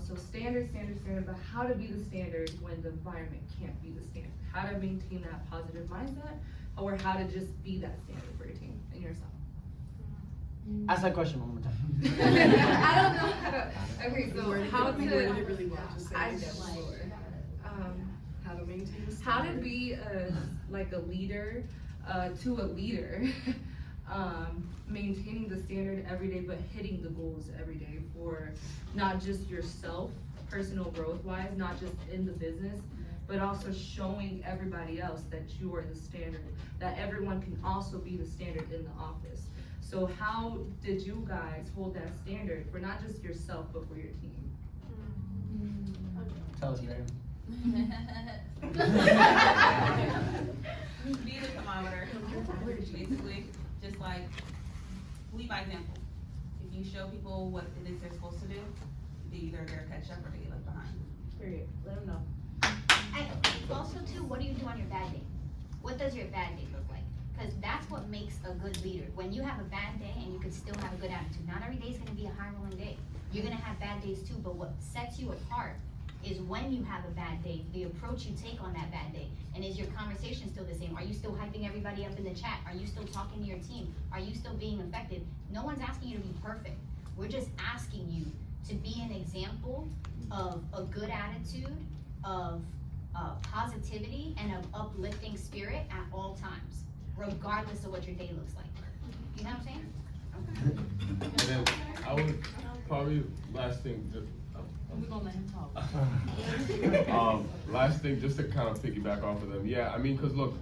Speaker 20: So standard, but how to be the standard when the environment can't be the standard? How to maintain that positive mindset, or how to just be that standard for your team and yourself?
Speaker 1: Ask that question one more time.
Speaker 20: I don't know how to. Okay, so how to how to be like a leader to a leader. Maintaining the standard every day, but hitting the goals every day for not just yourself, personal growth wise, not just in the business, but also showing everybody else that you are the standard, that everyone can also be the standard in the office. So how did you guys hold that standard for not just yourself, but for your team?
Speaker 1: Tell us, Miriam.
Speaker 2: Be the thermometer, basically, just like lead by example. If you show people what it is they're supposed to do, they either they're catch up or they get left behind.
Speaker 17: Period. Let them know.
Speaker 7: Also too, what do you do on your bad day? What does your bad day look like? Because that's what makes a good leader. When you have a bad day and you can still have a good attitude. Not every day is gonna be a high rolling day. You're gonna have bad days too, but what sets you apart is when you have a bad day, the approach you take on that bad day. And is your conversation still the same? Are you still hyping everybody up in the chat? Are you still talking to your team? Are you still being effective? No one's asking you to be perfect. We're just asking you to be an example of a good attitude, of positivity, and of uplifting spirit at all times, regardless of what your day looks like. You know what I'm saying?
Speaker 9: And then I would probably, last thing, just
Speaker 11: We're gonna let him talk.
Speaker 9: last thing, just to kind of piggyback off of them. Yeah, I mean, cause look,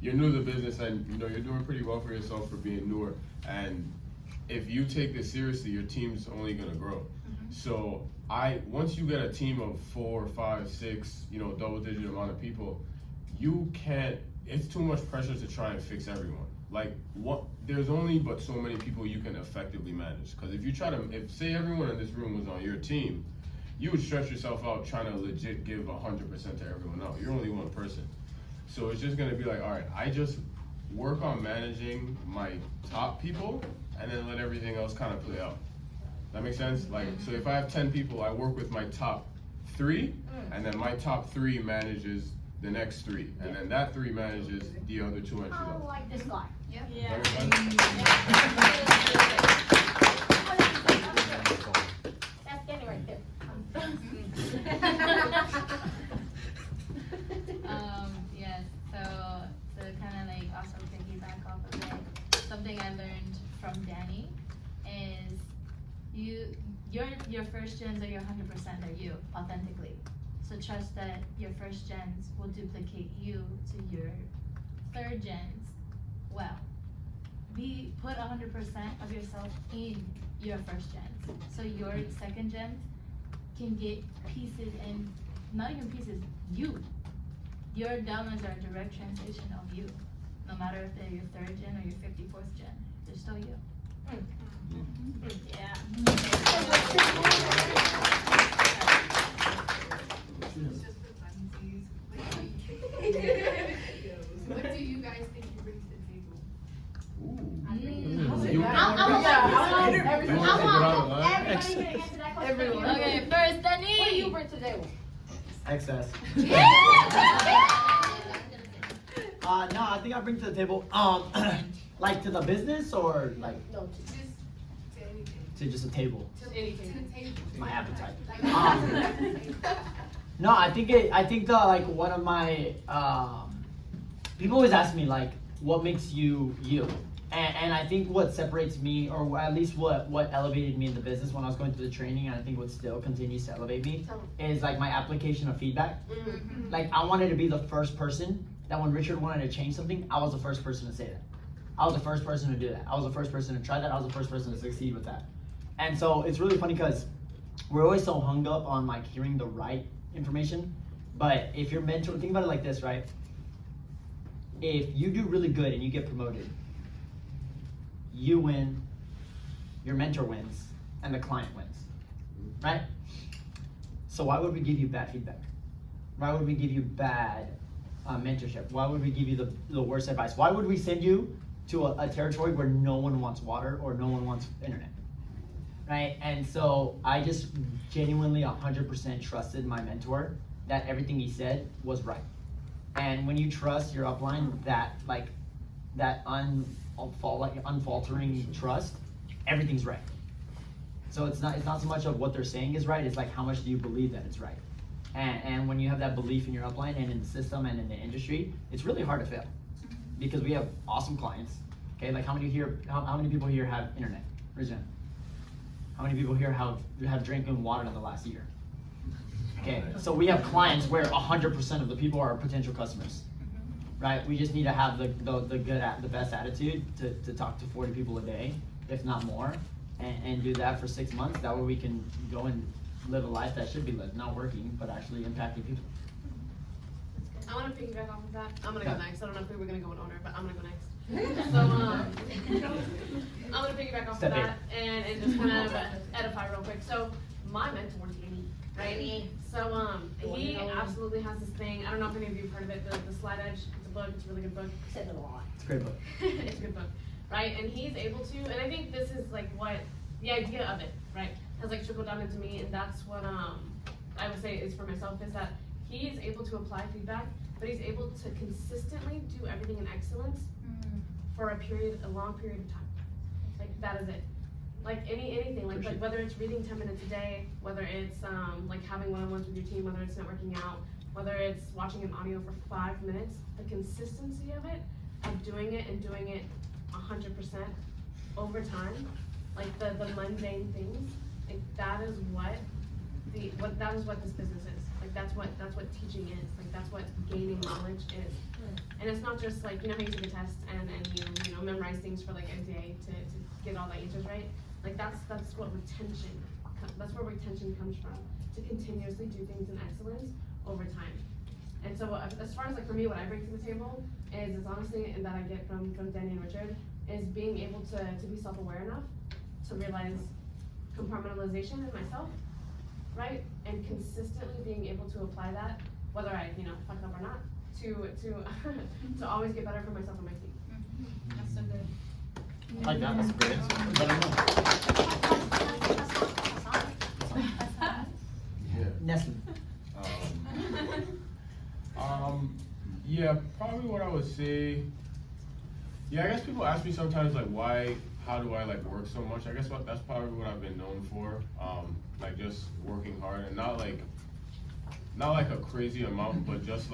Speaker 9: you're new to the business and you know, you're doing pretty well for yourself for being newer. And if you take this seriously, your team's only gonna grow. So once you get a team of 4, 5, 6, you know, double-digit amount of people, you can't. It's too much pressure to try and fix everyone. Like there's only but so many people you can effectively manage. Because if you if say everyone in this room was on your team, you would stretch yourself out trying to legit give 100% to everyone else. You're only one person. So it's just gonna be like, all right, I just work on managing my top people and then let everything else kind of play out. That makes sense? Like, so if I have 10 people, I work with my top 3, and then my top 3 manages the next 3, and then that 3 manages the other 2 entry
Speaker 17: I
Speaker 9: levels.
Speaker 17: like this guy. Yep.
Speaker 9: Yeah.
Speaker 17: That's Danny right there.
Speaker 12: Yes, so to kind of like also piggyback off of it, something I learned from Danny is your first gens are your 100% are you, authentically. So trust that your first gens will duplicate you to your third gens well. Put 100% of yourself in your first gens. So your second gens can get pieces and not even pieces, you. Your downloads are a direct translation of you. No matter if they're your third gen or your 54th gen, they're still you. Yeah.
Speaker 19: What do you guys think you bring to the table?
Speaker 12: Okay, first, Danny.
Speaker 17: What do you bring to the table?
Speaker 1: Excess. No, I think I bring to the table, like to the business or like
Speaker 17: No,
Speaker 1: to just a table.
Speaker 17: anything.
Speaker 1: My appetite. No, I think like one of my people always ask me like, what makes you you? And I think what separates me, or at least what elevated me in the business when I was going through the training, and I think what still continues to elevate me, is like my application of feedback. Like I wanted to be the first person that when Richard wanted to change something, I was the first person to say that. I was the first person to do that. I was the first person to try that. I was the first person to succeed with that. And so it's really funny because we're always so hung up on like hearing the right information. But if your mentor, think about it like this, right? If you do really good and you get promoted, you win, your mentor wins, and the client wins, right? So why would we give you bad feedback? Why would we give you bad mentorship? Why would we give you the worst advice? Why would we send you to a territory where no one wants water or no one wants internet, right? And so I just genuinely 100% trusted my mentor that everything he said was right. And when you trust your upline, that unfaltering trust, everything's right. So it's not so much of what they're saying is right, it's like how much do you believe that it's right. And when you have that belief in your upline and in the system and in the industry, it's really hard to fail. Because we have awesome clients. Okay, like how many people here have internet? Raise your hand. How many people here have drinking water in the last year? Okay, so we have clients where 100% of the people are potential customers, right? We just need to have the best attitude to talk to 40 people a day, if not more, and do that for 6 months. That way we can go and live a life that should be lived, not working, but actually impacting people.
Speaker 6: I want to piggyback off of that. I'm gonna go next. I don't know if we were gonna go in order, but I'm gonna go next. So I'm gonna piggyback off of that and just kind of edify real quick. So my mentor, Danny, right? So he absolutely has this thing. I don't know if any of you have heard of it. The Slide Edge. It's a book. It's a really good book.
Speaker 17: Says a lot.
Speaker 1: It's a great book.
Speaker 6: It's a good book, right? And he's able to, and I think this is like what the idea of it, right, has like trickled down into me, and that's what I would say is for myself is that he is able to apply feedback, but he's able to consistently do everything in excellence for a long period of time. Like that is it. Like anything, like whether it's reading 10 minutes a day, whether it's like having one-on-ones with your team, whether it's networking out, whether it's watching an audio for 5 minutes, the consistency of it, of doing it and doing it 100% over time, like the mundane things, like that is what this business is. Like that's what teaching is. Like that's what gaining knowledge is. And it's not just like, you know how you take a test and you memorize things for like a day to get all the answers right. Like that's what that's where retention comes from, to continuously do things in excellence over time. And so as far as like for me, what I bring to the table is honestly, and that I get from Danny and Richard, is being able to be self-aware enough to realize compartmentalization in myself, right? And consistently being able to apply that, whether I fuck up or not, to always get better for myself and my team.
Speaker 12: That's so good.
Speaker 1: I like that. That's a great answer. Nestle.
Speaker 9: Yeah, probably what I would say. Yeah, I guess people ask me sometimes like how do I like work so much? I guess that's probably what I've been known for. Like just working hard and not like a crazy amount, but just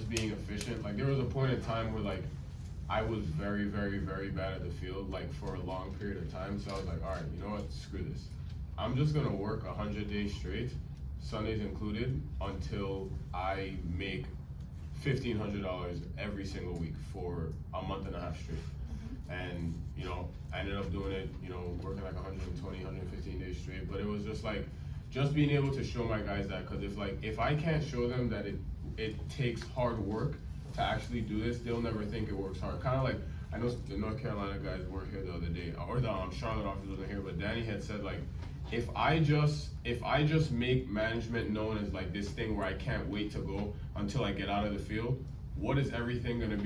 Speaker 9: being efficient. Like there was a point in time where like I was very, very, very bad at the field, like for a long period of time. So I was like, all right, you know what, screw this. I'm just gonna work 100 days straight, Sundays included, until I make $1,500 every single week for a month and a half straight. And I ended up doing it, working like 120, 115 days straight. But it was just being able to show my guys that, because if I can't show them that it takes hard work to actually do this, they'll never think it works hard. Kind of like, I know the North Carolina guys weren't here the other day, or the Charlotte office wasn't here, but Danny had said like, if I just make management known as like this thing where I can't wait to go until I get out of the field, what is everyone gonna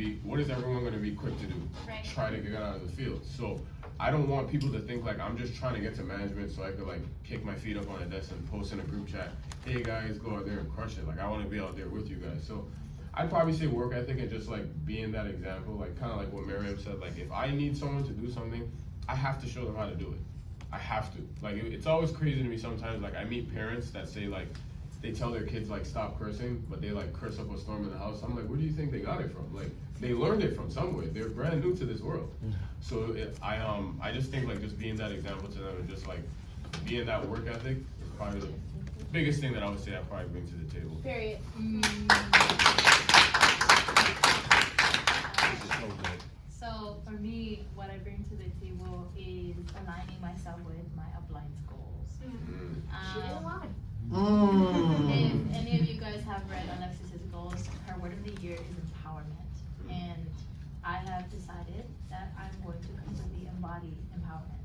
Speaker 9: be quick to do?
Speaker 7: Right.
Speaker 9: Try to get out of the field. So I don't want people to think like I'm just trying to get to management so I could like kick my feet up on a desk and post in a group chat, hey guys, go out there and crush it. Like I wanna be out there with you guys. So I'd probably say work ethic and just like being that example, like kind of like what Miriam said, like if I need someone to do something, I have to show them how to do it. I have to. Like it's always crazy to me sometimes, like I meet parents that say like, they tell their kids like stop cursing, but they like curse up a storm in the house. I'm like, where do you think they got it from? Like they learned it from somewhere. They're brand new to this world. So I just think like just being that example to them and just like being that work ethic is probably the biggest thing that I would say I probably bring to the table.
Speaker 6: Period.
Speaker 12: So for me, what I bring to the table is aligning myself with my upline's goals. If any of you guys have read Alexis's goals, her word of the year is empowerment. And I have decided that I'm going to completely embody empowerment.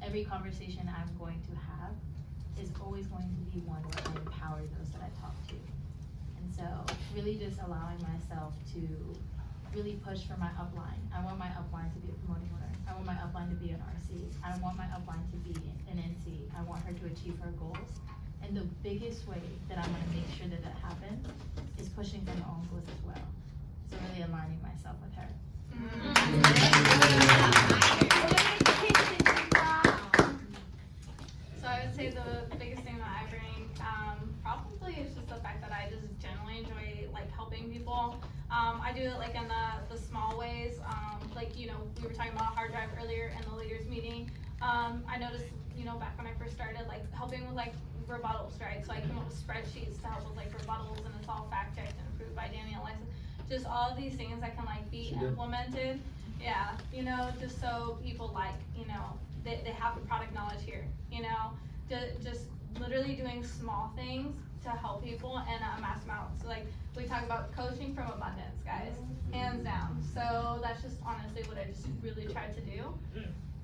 Speaker 12: Every conversation I'm going to have is always going to be one where I empower those that I talk to. And so really just allowing myself to really push for my upline. I want my upline to be a promoting owner. I want my upline to be an RC. I want my upline to be an NC. I want her to achieve her goals. And the biggest way that I'm gonna make sure that that happens is pushing for my own goals as well. So really aligning myself with her.
Speaker 8: So I would say the biggest thing that I bring, probably is just the fact that I just generally enjoy like helping people. I do it like in the small ways. Like, you know, we were talking about hard drive earlier in the leaders meeting. I noticed, you know, back when I first started, like helping with like rebuttals, right? So I came up with spreadsheets to help with like rebuttals, and it's all fact checked and approved by Danny and Alexis. Just all of these things that can like be implemented. Yeah, you know, just so people like, you know, they have the product knowledge here, you know, just literally doing small things to help people and mass them out. So like we talk about coaching from abundance, guys, hands down. So that's just honestly what I just really tried to do.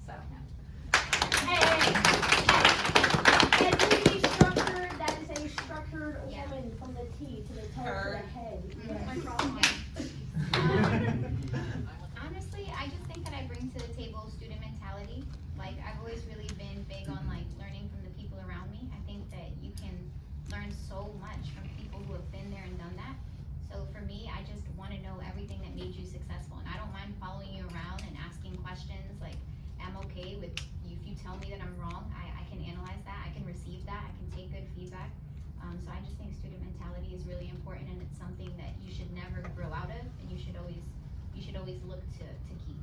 Speaker 8: So
Speaker 17: Every structured, that is a structured woman from the T to the toe to the head.
Speaker 7: Honestly, I just think that I bring to the table student mentality. Like, I've always really been big on like learning from the people around me. I think that you can learn so much from people who have been there and done that. So for me, I just want to know everything that made you successful, and I don't mind following you around and asking questions. Like, I'm okay with you if you tell me that I'm wrong. I can analyze that. I can receive that. I can take good feedback. So I just think student mentality is really important, and it's something that you should never grow out of, and you should always look to keep.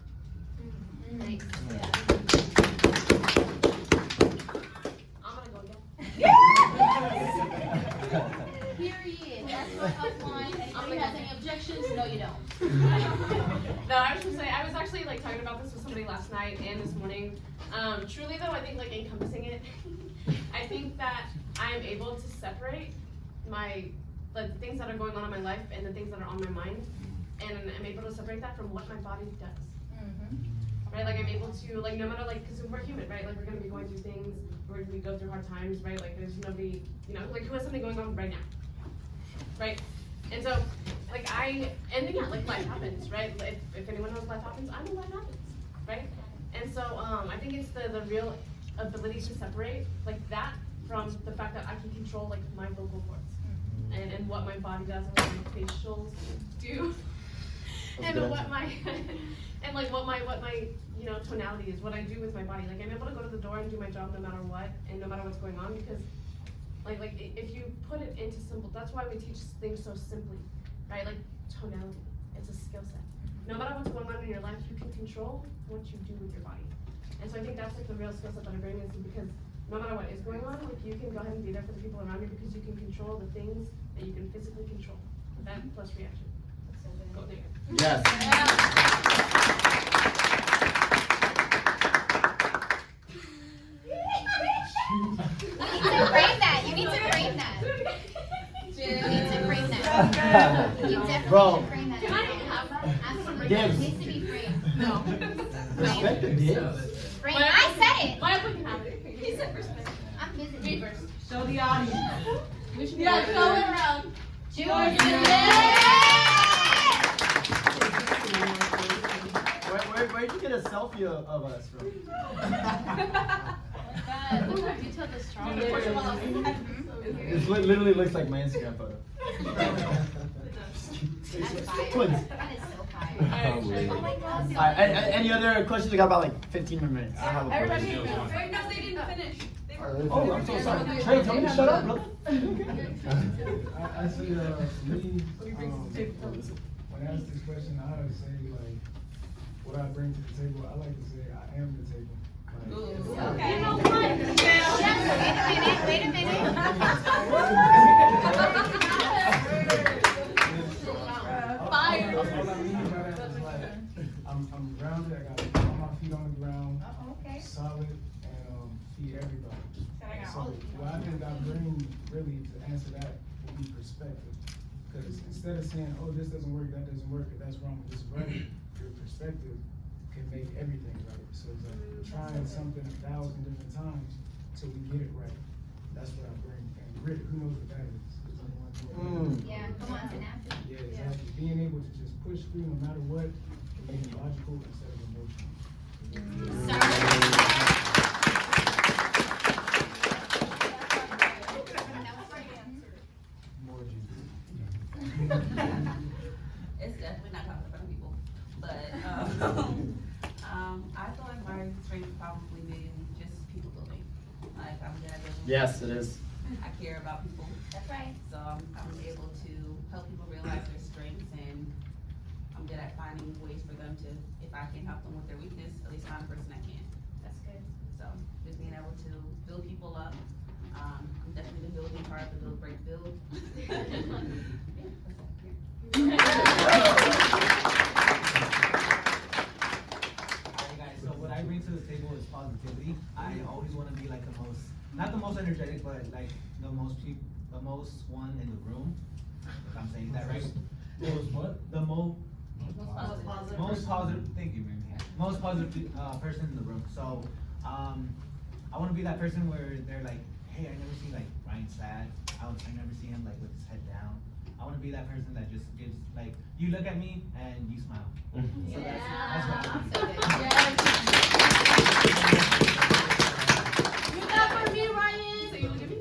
Speaker 7: Thanks.
Speaker 6: I'm gonna go again.
Speaker 12: Period. That's my upline. Anybody has any objections? No, you don't.
Speaker 6: No, I was just saying, I was actually like talking about this with somebody last night and this morning. Truly though, I think like encompassing it, I think that I'm able to separate the things that are going on in my life and the things that are on my mind, and I'm able to separate that from what my body does. Right, like I'm able to, like, no matter, like, because we're human, right, like we're gonna be going through things, we go through hard times, right, like there's nobody, you know, like who has something going on right now, right? And so, like and then yeah, like life happens, right? If anyone knows life happens, I know life happens, right? And so I think it's the real ability to separate like that from the fact that I can control like my vocal cords and what my body does and what my facials do and what my and like what my you know tonality is, what I do with my body. Like I'm able to go to the door and do my job no matter what and no matter what's going on, because like if you put it into simple, that's why we teach things so simply, right? Like tonality, it's a skill set. No matter what's going on in your life, you can control what you do with your body. And so I think that's like the real skill set that I bring, is because no matter what is going on, like you can go ahead and be there for the people around you because you can control the things that you can physically control. That plus reaction. Go there.
Speaker 1: Yes.
Speaker 7: You need to frame that. You need to frame that. You definitely
Speaker 1: Bro.
Speaker 7: should frame that.
Speaker 6: Can I have that?
Speaker 7: Absolutely.
Speaker 1: Dibs.
Speaker 7: It needs to be framed.
Speaker 6: No.
Speaker 1: Respect the dibs.
Speaker 7: Frame. I said it.
Speaker 6: My opinion have it. He said respect.
Speaker 7: I'm visiting.
Speaker 6: Me first.
Speaker 15: Show the audience.
Speaker 6: Yeah, show it around.
Speaker 1: Where'd you get a selfie of us from?
Speaker 12: Look how detailed the straw is.
Speaker 1: It literally looks like my Instagram photo. Twins.
Speaker 7: That is so fire.
Speaker 17: Oh my God.
Speaker 1: Alright, any other questions? We got about like 15 more minutes. I have a
Speaker 6: Everybody,
Speaker 1: question.
Speaker 6: wait, no, they didn't finish. They
Speaker 1: Oh, I'm so sorry. Trey, tell me to shut up, brother.
Speaker 5: I say, for me, when I ask this question, I would say like, what I bring to the table. I like to say I am the table.
Speaker 7: Okay. You know what? Wait a minute.
Speaker 5: Fire. All I mean by that is like, I'm grounded. I got all my feet on the ground.
Speaker 7: Okay.
Speaker 5: Solid and feed everybody. So what I think I bring really to answer that would be perspective. Because instead of saying, oh, this doesn't work, that doesn't work, if that's wrong, this is right, your perspective can make everything right. So it's like trying something 1,000 different times till we get it right. That's what I bring. And grit, who knows what that is?
Speaker 7: Yeah, come on, tenacity.
Speaker 5: Yeah, exactly. Being able to just push through no matter what, and being logical instead of emotional.
Speaker 2: It's definitely not talking in front of people, but I feel like my strength probably been just people building. Like I'm good at building.
Speaker 1: Yes, it is.
Speaker 2: I care about people.
Speaker 7: That's right.
Speaker 2: So I'm able to help people realize their strengths, and I'm good at finding ways for them to, if I can help them with their weakness, at least I'm the person that can.
Speaker 7: That's good.
Speaker 2: So just being able to build people up. I'm definitely the building part of the build, break, build.
Speaker 18: Alright guys, so what I bring to the table is positivity. I always want to be like the most, not the most energetic, but like the most one in the room. If I'm saying that right.
Speaker 3: Most what?
Speaker 18: The most positive. Thank you, man.
Speaker 7: Yeah.
Speaker 18: Most positive person in the room. So, I want to be that person where they're like, hey, I never see like Ryan sad. I never see him like with his head down. I want to be that person that just gives like, you look at me and you smile. So that's what I
Speaker 6: You got for me, Ryan. So you look at me?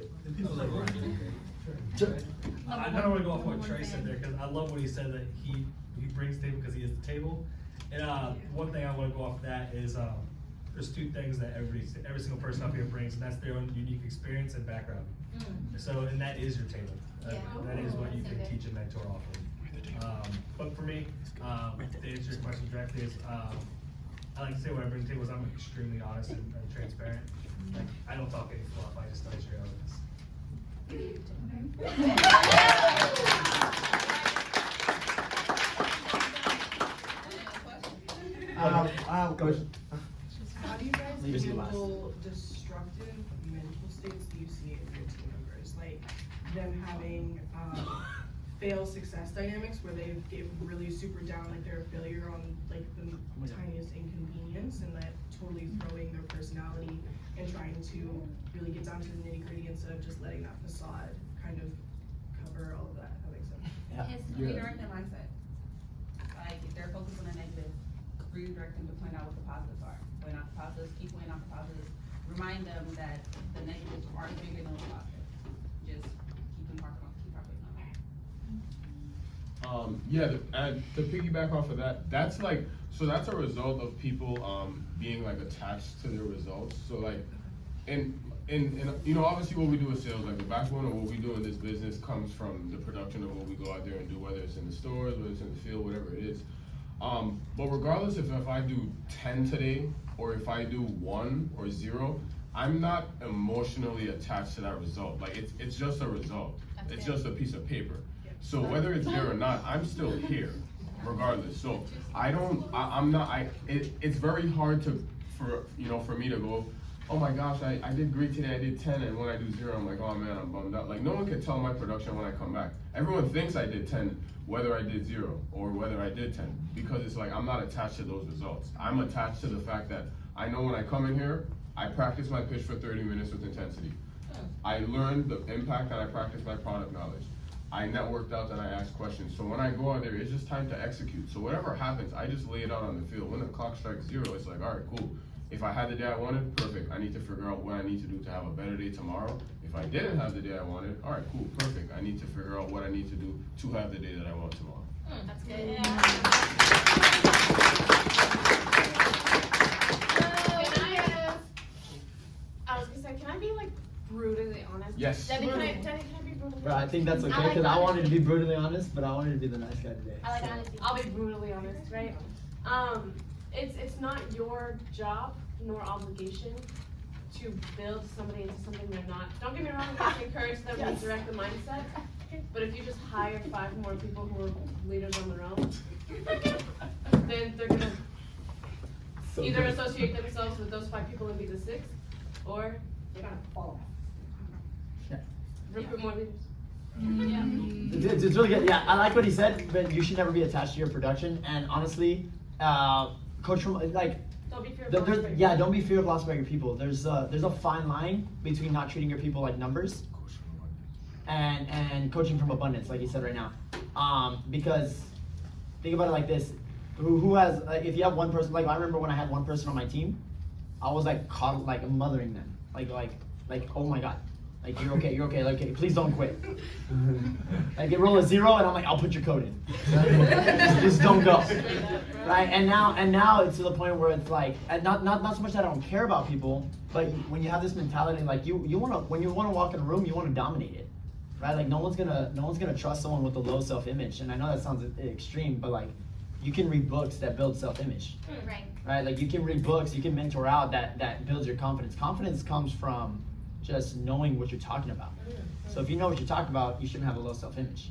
Speaker 3: I kind of want to go off what Trey said there because I love what he said that he brings the table because he is the table. And one thing I want to go off of that is there's two things that every single person up here brings, and that's their own unique experience and background. So, and that is your table. That is what you can teach and mentor off of. But for me, to answer your question directly is, I like to say what I bring to the table is I'm extremely honest and transparent. Like, I don't talk any fluff, I just tell you straight
Speaker 1: Coach.
Speaker 21: How do you guys
Speaker 1: Leave us the last.
Speaker 21: handle destructive mental states that you see in your team members? Like them having fail success dynamics where they get really super down, like they're a failure on like the tiniest inconvenience, and that totally throwing their personality and trying to really get down to the nitty gritty instead of just letting that facade kind of cover all of that. If that makes sense.
Speaker 2: It's redirect their mindset. Like if they're focused on the negative, redirect them to point out what the positives are. Point out the positives, keep pointing out the positives. Remind them that the negatives aren't bigger than the positives. Just keep them harping on that.
Speaker 9: And to piggyback off of that, that's like, so that's a result of people being like attached to their results. So like, and you know, obviously what we do with sales, like the backbone of what we do in this business comes from the production of what we go out there and do, whether it's in the stores, whether it's in the field, whatever it is. But regardless if I do 10 today, or if I do 1 or 0, I'm not emotionally attached to that result. Like it's just a result. It's just a piece of paper. So whether it's there or not, I'm still here, regardless. So it's very hard for me to go, oh my gosh, I did great today, I did 10, and when I do 0, I'm like, oh man, I'm bummed out. Like no one can tell my production when I come back. Everyone thinks I did 10, whether I did 0 or whether I did 10, because it's like, I'm not attached to those results. I'm attached to the fact that I know when I come in here, I practice my pitch for 30 minutes with intensity. I learned the impact and I practice my product knowledge. I networked out and I asked questions. So when I go out there, it's just time to execute. So whatever happens, I just lay it out on the field. When the clock strikes 0, it's like, all right, cool. If I had the day I wanted, perfect. I need to figure out what I need to do to have a better day tomorrow. If I didn't have the day I wanted, all right, cool, perfect. I need to figure out what I need to do to have the day that I want tomorrow.
Speaker 7: That's good.
Speaker 6: I was gonna say, can I be like
Speaker 9: Yes.
Speaker 6: Danny, can I be brutally
Speaker 1: Bro, I think that's
Speaker 6: I
Speaker 1: okay
Speaker 6: like
Speaker 1: because I wanted to
Speaker 6: honesty.
Speaker 1: be brutally honest, but I wanted to be the nice guy today.
Speaker 6: I like
Speaker 1: so.
Speaker 6: honesty. I'll be brutally honest, right? It's not your job nor obligation to build somebody into something they're not. Don't get me wrong, you have to encourage them to direct the mindset. But if you just hire 5 more people who are leaders on their own, then they're gonna
Speaker 1: So
Speaker 6: either
Speaker 1: good.
Speaker 6: associate themselves with those 5 people and be the 6th, or they're gonna fall off.
Speaker 1: Yeah.
Speaker 6: Recruit more leaders.
Speaker 1: It's really good. Yeah, I like what he said, but you should never be attached to your production. And honestly, coach from like.
Speaker 6: Don't be fearful of loss by your
Speaker 1: Yeah, don't be fear of loss by your people. There's a fine line between not treating your people like numbers and coaching from abundance, like you said right now. Because think about it like this: who has if you have one person, like I remember when I had one person on my team, I was like mothering them, like oh my god. Like you're okay, like okay, please don't quit. Like they roll a 0 and I'm like, I'll put your code in. Just don't go. Right? And now it's to the point where it's like, and not so much that I don't care about people, but when you have this mentality, like when you wanna walk in a room, you wanna dominate it. Right? Like no one's gonna trust someone with a low self-image. And I know that sounds extreme, but like you can read books that build self-image.
Speaker 7: Right.
Speaker 1: Right? Like you can read books, you can mentor out that builds your confidence. Confidence comes from just knowing what you're talking about. So if you know what you're talking about, you shouldn't have a low self-image,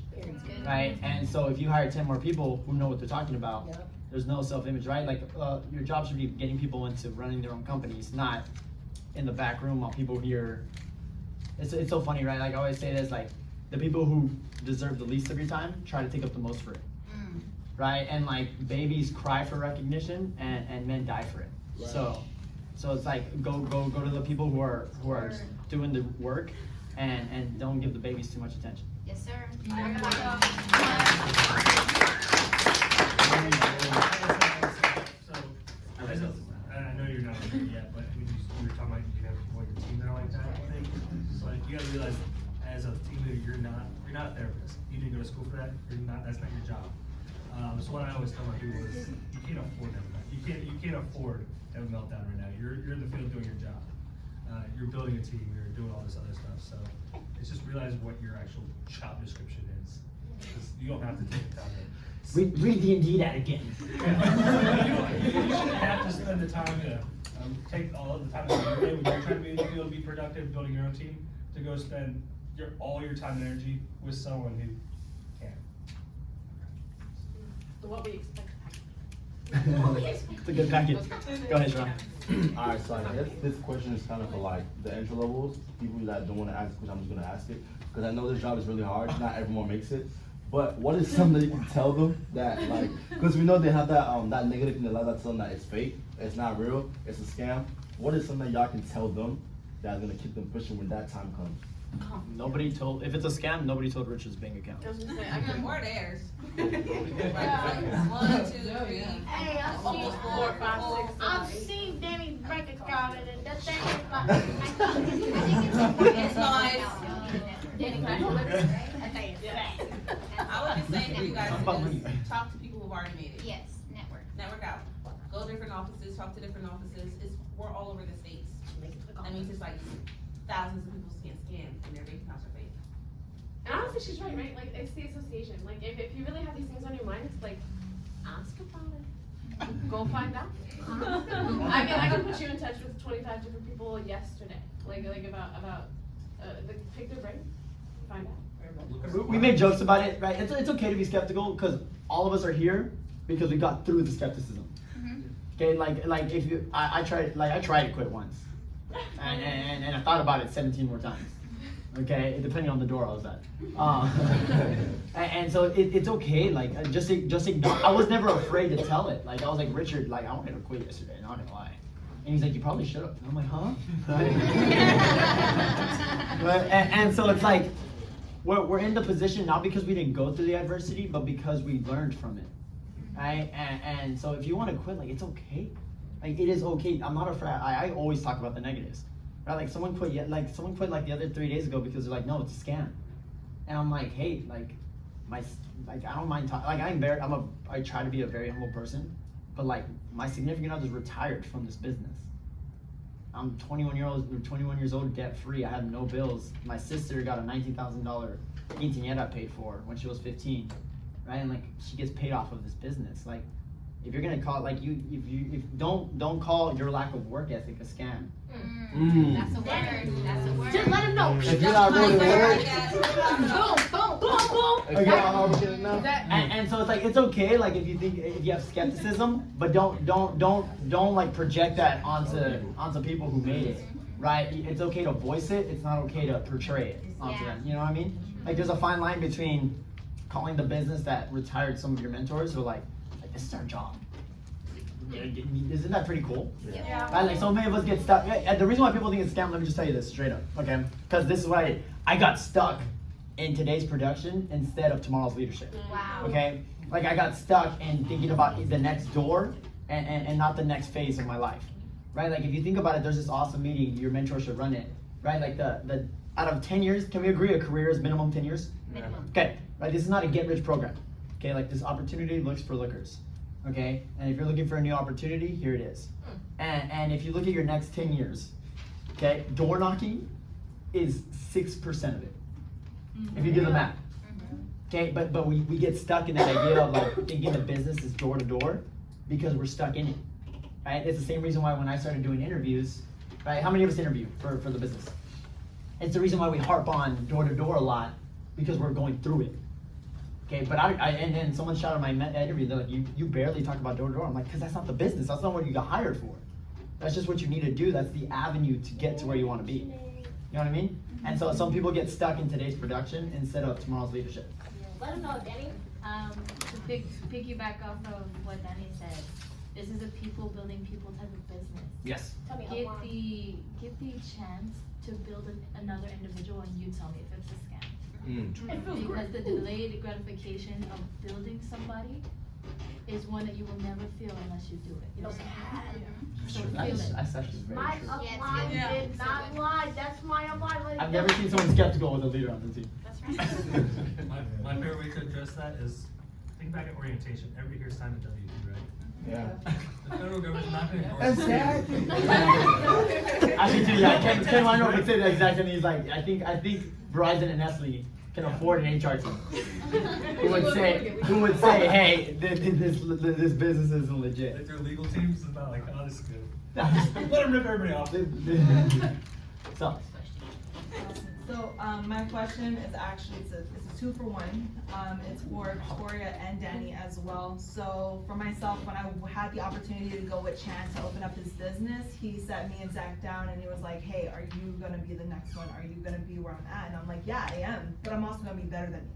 Speaker 1: right? And so if you hire 10 more people who know what they're talking about, there's no self-image, right? Like your job should be getting people into running their own companies, not in the back room while people hear. It's so funny, right? Like I always say this, like the people who deserve the least of your time try to take up the most for it, right? And like babies cry for recognition and men die for it.
Speaker 14: Right.
Speaker 1: So it's like go to the people who are doing the work and don't give the babies too much attention.
Speaker 7: Yes, sir.
Speaker 3: I know you're not there yet, but when you were talking about you have more your team there like that, I think. So like you gotta realize as a team leader, you're not a therapist. You didn't go to school for that. That's not your job. So what I always tell my people is you can't afford that. You can't afford to have a meltdown right now. You're in the field doing your job. You're building a team. You're doing all this other stuff. So it's just realize what your actual job description is. Because you don't have to take the time to.
Speaker 1: Read the Indeed ad again.
Speaker 3: You shouldn't have to spend the time to take all of the time out of your day when you're trying to be in the field, be productive, building your own team, to go spend all your time and energy with someone who can't.
Speaker 6: So what we expect.
Speaker 1: It's a good package. Go ahead, Sean.
Speaker 14: Alright, so I guess this question is kind of for like the entry levels, people that don't want to ask the question, I'm just gonna ask it. Because I know this job is really hard, not everyone makes it. But what is something that you can tell them that like, because we know they have that negative in their life that tell them that it's fake, it's not real, it's a scam. What is something that y'all can tell them that's gonna keep them pushing when that time comes?
Speaker 1: Nobody told, if it's a scam, nobody told Richard's bank account.
Speaker 2: I was gonna say, I got more theirs.
Speaker 17: Yeah.
Speaker 2: 1, 2, 3.
Speaker 17: Hey, I've seen,
Speaker 2: almost 4, 5, 6, 7,
Speaker 17: I've
Speaker 2: 8.
Speaker 17: seen Danny's bank account and that thing is like,
Speaker 2: It's nice.
Speaker 17: Danny, can I hold it? That thing is fat.
Speaker 2: I would just say that you guys
Speaker 1: Talk about
Speaker 2: should
Speaker 1: money.
Speaker 2: just talk to people who've already made it.
Speaker 7: Yes, network.
Speaker 2: Network out. Go to different offices, talk to different offices. We're all over the states. That means it's like thousands of people can't scan and their bank accounts are fake.
Speaker 6: And honestly, she's right? Like, it's the association. Like, if you really have these things on your mind, it's like, ask about it. Go find out. I can put you in touch with 25 different people yesterday. Like about pick their brain, find out.
Speaker 1: We make jokes about it, right? It's okay to be skeptical because all of us are here because we got through the skepticism. Okay, like if you, I tried to quit once, and I thought about it 17 more times. Okay, depending on the door I was at. And so it's okay, like just ignore. I was never afraid to tell it. Like I was like, Richard, like I wanted to quit yesterday, not gonna lie. And he's like, you probably should have. And I'm like, huh? and so it's like, we're in the position not because we didn't go through the adversity, but because we learned from it, right? And so if you want to quit, like it's okay. Like it is okay. I'm not afraid. I always talk about the negatives, right? Like someone quit like the other 3 days ago because they're like, no, it's a scam. And I'm like, hey, I don't mind talking. Like I try to be a very humble person, but like my significant other's retired from this business. I'm 21 years old, debt free. I have no bills. My sister got a $19,000 quinceañera paid for when she was 15, right? And like she gets paid off of this business. Like if you're gonna call like don't call your lack of work ethic a scam.
Speaker 7: That's a word. That's a word.
Speaker 17: Just let him know.
Speaker 1: If you're not really
Speaker 17: Boom, boom, boom, boom.
Speaker 1: Okay, and so it's like it's okay like if you have skepticism, but don't like project that onto people who made it, right? It's okay to voice it. It's not okay to portray it onto them. You know what I mean? Like there's a fine line between calling the business that retired some of your mentors who are like this is our job. Isn't that pretty cool?
Speaker 7: Yeah.
Speaker 1: Right? Like so many of us get stuck. The reason why people think it's a scam, let me just tell you this straight up, okay? Because this is why I got stuck in today's production instead of tomorrow's leadership.
Speaker 7: Wow.
Speaker 1: Okay? Like I got stuck in thinking about the next door and not the next phase of my life. Right? Like if you think about it, there's this awesome meeting, your mentor should run it. Right? Like the out of 10 years, can we agree a career is minimum 10 years?
Speaker 7: Minimum.
Speaker 1: Okay. Right? This is not a get rich program. Okay, like this opportunity looks for lookers. Okay? And if you're looking for a new opportunity, here it is. And if you look at your next 10 years, okay, door knocking is 6% of it. If you do the math. Okay, but we get stuck in that idea of like thinking the business is door to door because we're stuck in it. Right? It's the same reason why when I started doing interviews, right? How many of us interview for the business? It's the reason why we harp on door to door a lot because we're going through it. Okay, but and then someone shouted my interview, they're like, you barely talk about door to door. I'm like, because that's not the business. That's not what you got hired for. That's just what you need to do. That's the avenue to get to where you want to be. You know what I mean? And so some people get stuck in today's production instead of tomorrow's leadership.
Speaker 17: Let him know, Danny.
Speaker 12: To piggyback off of what Danny said, this is a people building people type of business.
Speaker 1: Yes.
Speaker 17: Tell me,
Speaker 12: Get the chance to build another individual, and you tell me if it's a scam. Because the delayed gratification of building somebody is one that you will never feel unless you do it yourself. So feel it.
Speaker 1: That's actually very
Speaker 17: My
Speaker 1: true.
Speaker 17: upline did not lie. That's my upline.
Speaker 1: I've never seen someone skeptical with a leader on the team.
Speaker 7: That's right.
Speaker 3: My favorite way to address that is think back at orientation. Everybody here signed a W-2, right?
Speaker 14: Yeah.
Speaker 3: The federal government's not going to
Speaker 1: That's
Speaker 3: enforce
Speaker 1: sad.
Speaker 3: it.
Speaker 1: Actually, too, yeah, Ken Weinroth would say the exact same thing. He's like, I think Verizon and Nestle can afford an HR team. Who would say, hey, this business isn't legit.
Speaker 3: Like their legal teams is not like, oh, this is good. Let them rip everybody off.
Speaker 15: So my question is actually it's a 2-for-1. It's for Victoria and Danny as well. So for myself, when I had the opportunity to go with Chan to open up his business, he sat me and Zach down and he was like, hey, are you gonna be the next one? Are you gonna be where I'm at? And I'm like, yeah, I am, but I'm also gonna be better than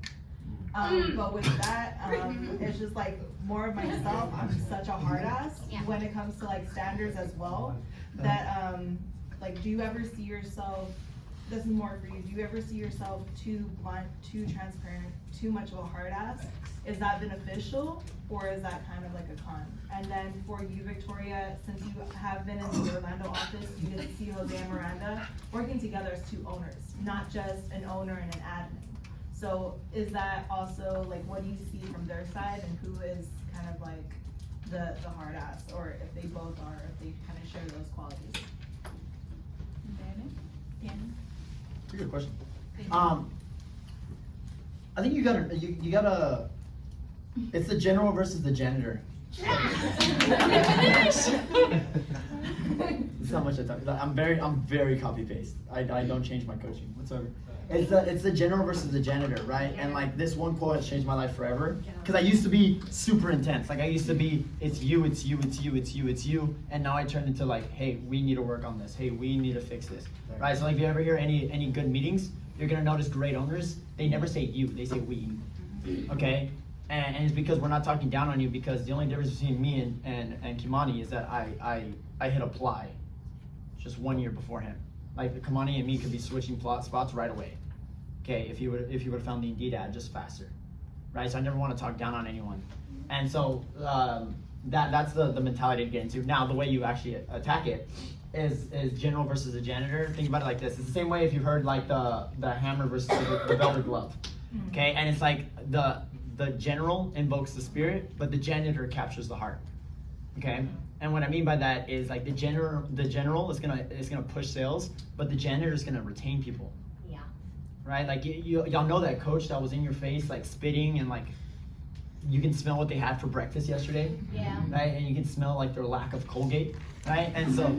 Speaker 15: you. But with that, it's just like more of myself. I'm such a hard ass when it comes to like standards as well. That like, do you ever see yourself? This is more for you. Do you ever see yourself too blunt, too transparent, too much of a hard ass? Is that beneficial or is that kind of like a con? And then for you, Victoria, since you have been in the Orlando office, you get to see Jose and Miranda working together as 2 owners, not just an owner and an admin. So is that also like, what do you see from their side and who is kind of like the hard ass, or if they both are, if they kind of share those qualities?
Speaker 12: Danny?
Speaker 1: Pretty good question. I think you gotta. It's the general versus the janitor. It's not much I talk. I'm very copy paste. I don't change my coaching whatsoever. It's the general versus the janitor, right? And like this one quote has changed my life forever. Because I used to be super intense. Like I used to be, it's you, and now I turned into like, hey, we need to work on this. Hey, we need to fix this, right? So like if you ever hear any good meetings, you're gonna notice great owners. They never say you, they say we. Okay, and it's because we're not talking down on you. Because the only difference between me and Kimani is that I hit apply, just 1 year before him. Like Kamani and me could be switching spots right away. Okay, if you would have found the Indeed ad just faster, right? So I never want to talk down on anyone, and so that's the mentality to get into. Now the way you actually attack it is general versus a janitor. Think about it like this: it's the same way if you heard like the hammer versus the velvet glove. Okay, and it's like the general invokes the spirit, but the janitor captures the heart. Okay, and what I mean by that is like the general is gonna push sales, but the janitor is gonna retain people.
Speaker 17: Yeah.
Speaker 1: Right? Like y'all know that coach that was in your face, like spitting, and like you can smell what they had for breakfast yesterday.
Speaker 17: Yeah.
Speaker 1: Right? And you can smell like their lack of Colgate. Right? And so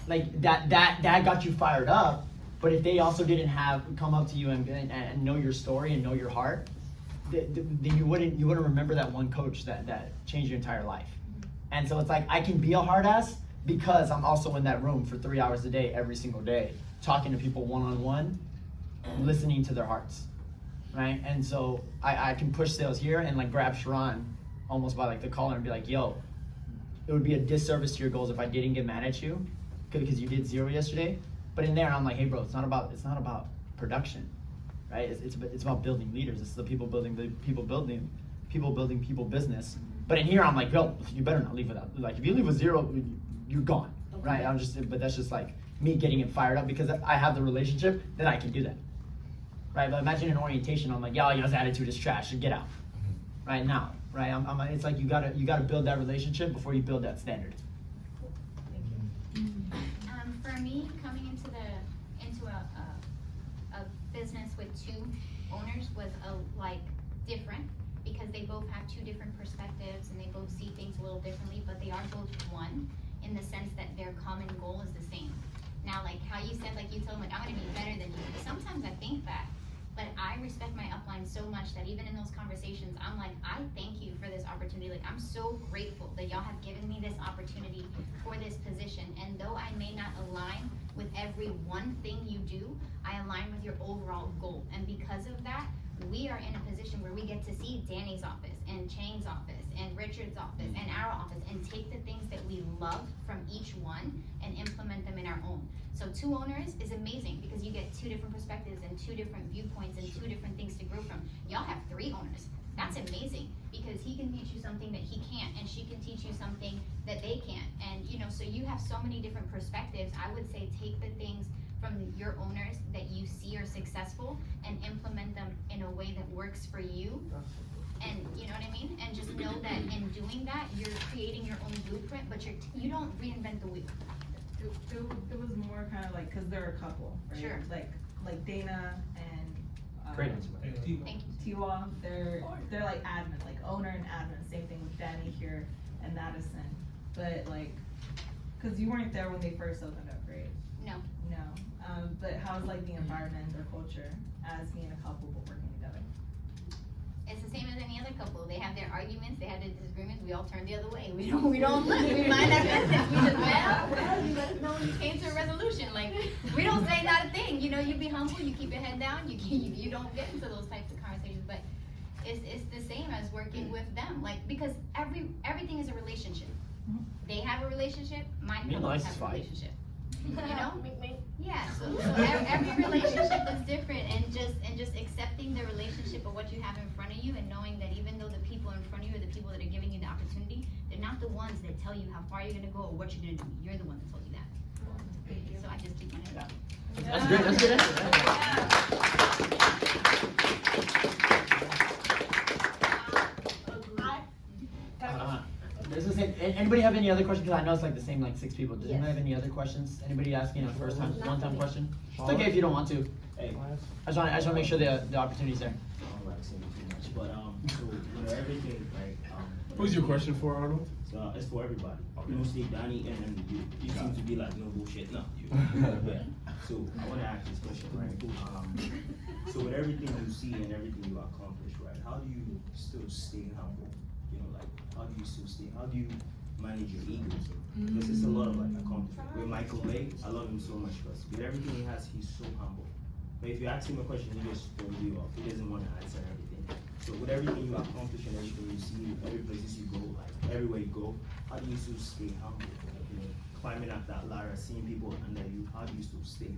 Speaker 1: like that got you fired up. But if they also didn't come up to you and know your story and know your heart, then you wouldn't remember that one coach that changed your entire life. And so it's like I can be a hard ass because I'm also in that room for 3 hours a day, every single day, talking to people one-on-one, listening to their hearts, right? And so I can push sales here and like grab Sharon almost by like the collar and be like, yo, it would be a disservice to your goals if I didn't get mad at you because you did 0 yesterday. But in there, I'm like, hey, bro, it's not about production, right? It's about building leaders. It's the people building people business. But in here, I'm like, yo, you better not leave without. Like, if you leave with 0, you're gone, right? But that's just like me getting it fired up because I have the relationship that I can do that, right? But imagine an orientation. I'm like, yo, his attitude is trash. Get out, right now, right? It's like you gotta build that relationship before you build that standard.
Speaker 7: For me, coming into a business with 2 owners was different because they both have 2 different perspectives and they both see things a little differently, but they are both one in the sense that their common goal is the same. Now, like how you said, like you told them, like I'm gonna be better than you. Sometimes I think that, but I respect my upline so much that even in those conversations, I'm like, I thank you for this opportunity. Like, I'm so grateful that y'all have given me this opportunity for this position. And though I may not align with every one thing you do, I align with your overall goal. And because of that, we are in a position where we get to see Danny's office and Chang's office and Richard's office and our office and take the things that we love from each one and implement them in our own. So 2 owners is amazing because you get 2 different perspectives and 2 different viewpoints and 2 different things to grow from. Y'all have 3 owners. That's amazing because he can teach you something that he can't and she can teach you something that they can't. And so you have so many different perspectives. I would say take the things from your owners that you see are successful and implement them in a way that works for you. And you know what I mean? And just know that in doing that, you're creating your own blueprint, but you don't reinvent the wheel.
Speaker 15: It was more kind of like, because they're a couple, right?
Speaker 7: Sure.
Speaker 15: Like Dana and
Speaker 1: Great answer.
Speaker 7: Thank you.
Speaker 15: Tiwa, they're like admin, like owner and admin. Same thing with Danny here and Madison. But like, because you weren't there when they first opened up, right?
Speaker 7: No.
Speaker 15: But how's like the environment, their culture, as being a couple but working together?
Speaker 7: It's the same as any other couple. They have their arguments, they have their disagreements. We all turn the other way. We don't look. We mind our business. We just you let us know when you came to a resolution. Like we don't say not a thing. You be humble. You keep your head down. You don't get into those types of conversations. But it's the same as working with them. Like because everything is a relationship. They have a relationship. My couples have a relationship. Yeah, so every relationship is different, and just accepting the relationship of what you have in front of you, and knowing that even though the people in front of you are the people that are giving you the opportunity, they're not the ones that tell you how far you're gonna go or what you're gonna do. You're the one that told you that. So I just keep my head down.
Speaker 1: That's great. That's good. Anybody have any other questions? Because I know it's like the same like 6 people. Does anybody have any other questions? Anybody asking a one-time question? It's okay if you don't want to. Hey, I just want to make sure the opportunity's there.
Speaker 4: I don't like saying too much, but so everything, right?
Speaker 9: Who's your question for, Arnold?
Speaker 4: It's for everybody. You know, Steve, Donnie, and you. You seem to be like no bullshit, no. Yeah. So I want to ask this question, right? So with everything you see and everything you accomplish, right? How do you still stay humble? How do you manage your ego? Because it's a lot of accomplishment. With Michael Bay, I love him so much because with everything he has, he's so humble. But if you ask him a question, he just throws you off. He doesn't want to answer everything. So with everything you accomplish and everything you see, every places you go, everywhere you go, how do you still stay humble? Climbing up that ladder, seeing people under you, how do you still stay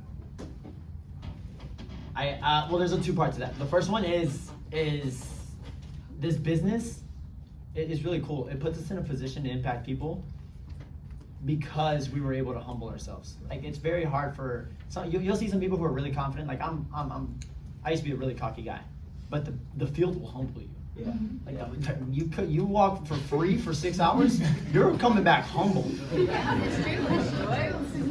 Speaker 4: humble?
Speaker 1: Well, there's a 2 parts to that. The first one is this business. It's really cool. It puts us in a position to impact people because we were able to humble ourselves. Like it's very hard for some. You'll see some people who are really confident. Like I used to be a really cocky guy, but the field will humble you.
Speaker 4: Yeah.
Speaker 1: Like you walk for free for 6 hours, you're coming back humble.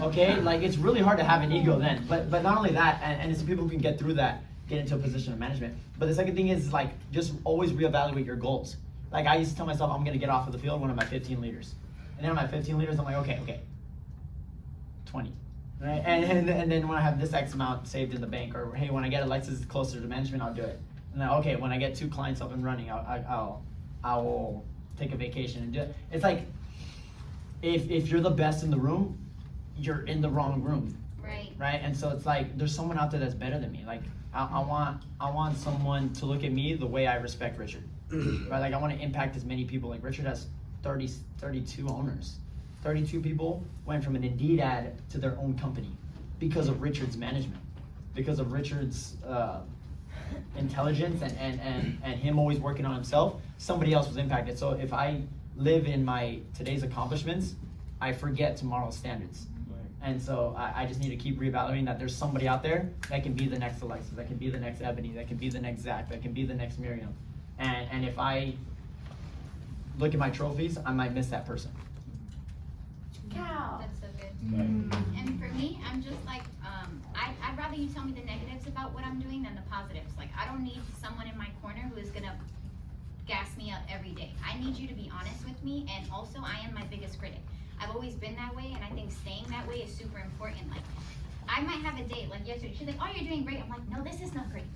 Speaker 1: Okay, like it's really hard to have an ego then. But not only that, and it's people who can get through that, get into a position of management. But the second thing is like just always reevaluate your goals. Like I used to tell myself I'm gonna get off of the field when I'm at 15 liters. And then I'm at 15 liters, I'm like, okay, 20. Right? And then when I have this X amount saved in the bank, or hey, when I get Alexis closer to management, I'll do it. And then, okay, when I get 2 clients up and running, I will take a vacation and do it. It's like if you're the best in the room, you're in the wrong room. Right? And so it's like there's someone out there that's better than me. Like I want someone to look at me the way I respect Richard. Right? Like I want to impact as many people. Like Richard has 32 owners. 32 people went from an Indeed ad to their own company because of Richard's management, because of Richard's intelligence and him always working on himself. Somebody else was impacted. So if I live in my today's accomplishments, I forget tomorrow's standards. And so I just need to keep reevaluating that there's somebody out there that can be the next Alexis, that can be the next Ebony, that can be the next Zach, that can be the next Miriam. And if I look at my trophies, I might miss that person.
Speaker 7: That's so good. And for me, I'm just like, I'd rather you tell me the negatives about what I'm doing than the positives. Like, I don't need someone in my corner who is gonna gas me up every day. I need you to be honest with me, and also I am my biggest critic. I've always been that way, and I think staying that way is super important. Like, I might have a date, like yesterday, she's like, oh, you're doing great. I'm like, no, this is not great.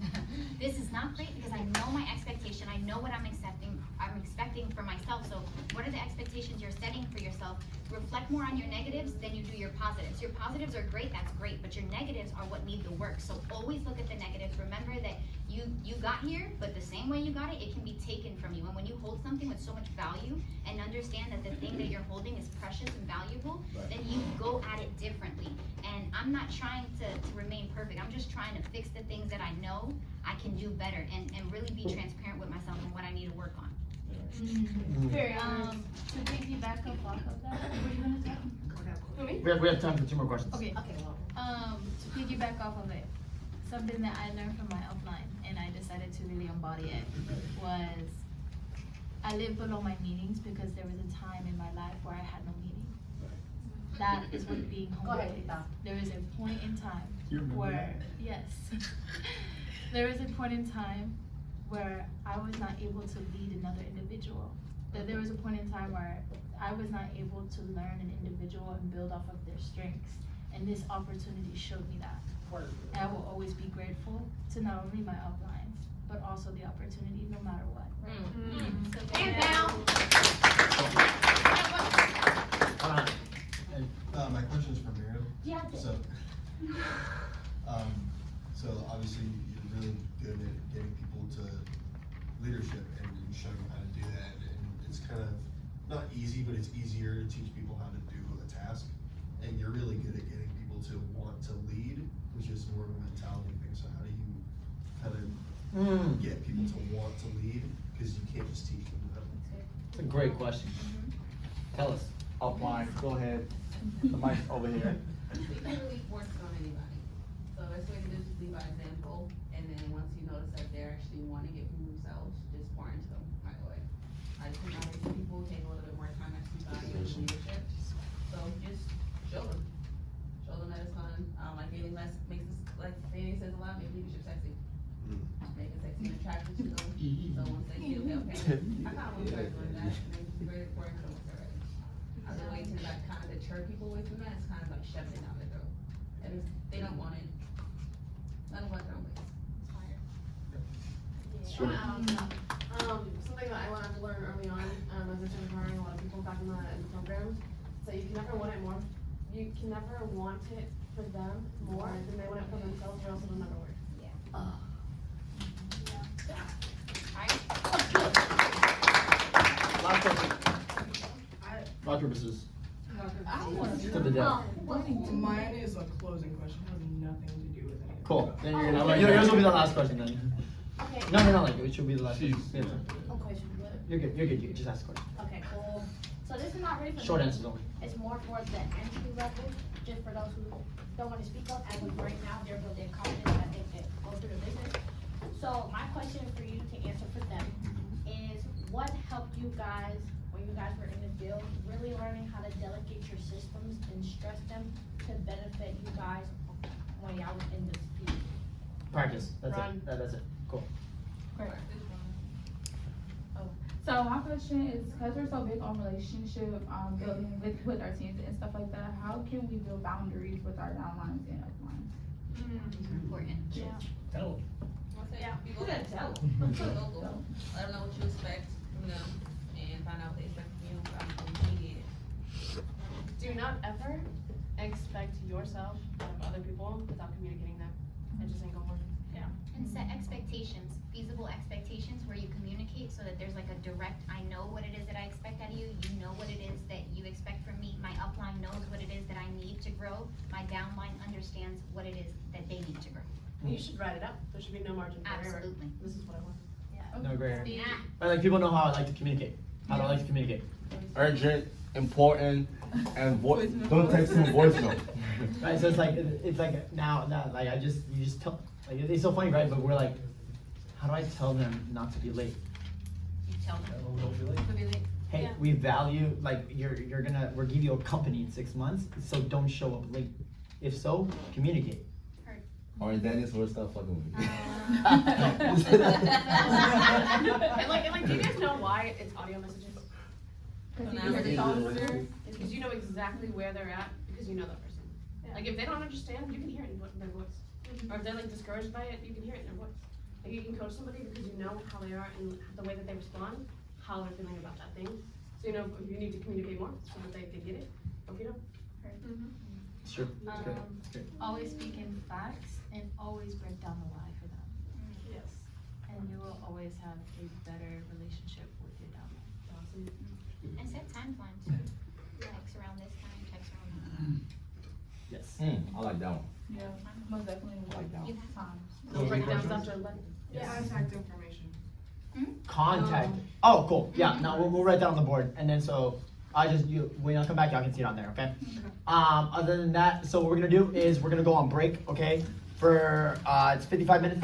Speaker 7: This is not great because I know my expectation. I know what I'm expecting for myself. So what are the expectations you're setting for yourself? Reflect more on your negatives than you do your positives. Your positives are great, that's great, but your negatives are what need the work. So always look at the negatives. Remember that you got here, but the same way you got it, it can be taken from you. And when you hold something with so much value and understand that the thing that you're holding is precious and valuable, then you go at it differently. And I'm not trying to remain perfect. I'm just trying to fix the things that I know I can do better and really be transparent with myself and what I need to work on.
Speaker 12: To piggyback off of that, what are you gonna say?
Speaker 1: We have time for 2 more questions.
Speaker 12: Okay. To piggyback off of it, something that I learned from my upline and I decided to really embody it was I live below my meanings because there was a time in my life where I had no meaning. That is what being humble is. There is a point in time where, yes, there is a point in time where I was not able to lead another individual. That there was a point in time where I was not able to learn an individual and build off of their strengths. And this opportunity showed me that. And I will always be grateful to not only my uplines, but also the opportunity no matter what.
Speaker 7: And now.
Speaker 10: My question is for Miriam.
Speaker 7: Yeah.
Speaker 10: So obviously you're really good at getting people to leadership and showing them how to do that. And it's kind of not easy, but it's easier to teach people how to do a task. And you're really good at getting people to want to lead, which is more of a mentality thing. So how do you kind of get people to want to lead? Because you can't just teach them that.
Speaker 1: It's a great question. Tell us.
Speaker 14: Offline, go ahead. The mic's over here.
Speaker 2: You can't really force it on anybody. So the best way to do is lead by example, and then once you notice that they're actually wanting it from themselves, just pour into them right away. I just think nowadays people take a little bit more time to actually value leadership. So just show them. Show them that it's fun. Like dating less makes this, like dating says a lot, make leadership sexy. Make it sexy and attractive to them. So once they see, okay, I kind of want to start doing that, and then it's very important to them once they're ready. Other way to like kind of deter people away from that is kind of like shove it down their throat. And if they don't want it, let them let their own ways.
Speaker 1: Sure.
Speaker 6: Something that I learned to learn early on, as a gym hiring a lot of people back in the programs, so you can never want it more. You can never want it for them more than they want it for themselves, or else it'll never work.
Speaker 1: Last question. Rock, paper, scissors. To the death.
Speaker 21: Mine is a closing question, it has nothing to do with anything.
Speaker 1: Cool. Then yours will be the last question then.
Speaker 17: Okay.
Speaker 1: No, like it should be the last question. Yeah.
Speaker 17: Okay,
Speaker 1: You're good. You can just ask a question.
Speaker 17: okay, cool. So this is not really for
Speaker 1: Short
Speaker 17: me.
Speaker 1: answers only.
Speaker 17: It's more for the entry level, just for those who don't want to speak up, as of right now, they're building confidence that they can go through the business. So my question for you to answer for them is what helped you guys when you guys were in the field, really learning how to delegate your systems and stress them to benefit you guys when y'all was in the field?
Speaker 1: Practice. That's
Speaker 6: Run.
Speaker 1: it. That's it. Cool.
Speaker 16: Great. So my question is, because we're so big on relationship building with our teams and stuff like that, how can we build boundaries with our downlines and uplines?
Speaker 7: Important.
Speaker 16: Yeah.
Speaker 3: Tell
Speaker 2: Yeah, you gotta tell them. Let them know what you expect from them and find out what they expect from you.
Speaker 6: Do not ever expect yourself out of other people without communicating that. It just ain't gonna work.
Speaker 2: Yeah.
Speaker 7: And set expectations, feasible expectations where you communicate so that there's like a direct, I know what it is that I expect out of you, you know what it is that you expect from me, my upline knows what it is that I need to grow, my downline understands what it is that they need to grow.
Speaker 6: You should write it up. There should be no margin for error.
Speaker 7: Absolutely.
Speaker 6: This is what I want.
Speaker 1: No gray area. I like people know how I like to communicate. How do I like to communicate?
Speaker 14: Urgent, important, and don't text him voice note.
Speaker 1: Right, so it's like now like you just tell, like it's so funny, right? But we're like, how do I tell them not to be late?
Speaker 7: You tell them.
Speaker 1: Don't be late.
Speaker 7: To be late.
Speaker 1: Hey,
Speaker 7: Yeah.
Speaker 1: we value, like we're give you a company in 6 months, so don't show up late. If so, communicate.
Speaker 14: Or Danny's will stop fucking with me.
Speaker 6: And like, do you guys know why it's audio messages?
Speaker 16: Because
Speaker 6: You
Speaker 16: you hear the
Speaker 6: know,
Speaker 16: tone.
Speaker 6: it's because you know exactly where they're at because you know that person. Like if they don't understand, you can hear it in their voice. Or if they're like discouraged by it, you can hear it in their voice. Like you can coach somebody because you know how they are and the way that they respond, how they're feeling about that thing. So you know if you need to communicate more so that they can get it. Or if you don't.
Speaker 1: Sure. That's great.
Speaker 12: Um,
Speaker 1: That's great.
Speaker 12: Always speak in facts and always break down the lie for them.
Speaker 6: Yes.
Speaker 12: And you will always have a better relationship with your downline.
Speaker 7: And set timelines too. Text around this time, text around
Speaker 1: Yes.
Speaker 14: I like that one.
Speaker 16: Yeah, most definitely.
Speaker 14: Like that one.
Speaker 16: Times.
Speaker 6: Don't break it down after 11.
Speaker 21: Yeah, contact information.
Speaker 1: Contact. Oh, cool. Yeah. No, we'll write that on the board, and then so when I come back, y'all can see it on there. Okay. Other than that, so what we're gonna do is we're gonna go on break. Okay. For it's 55 minutes.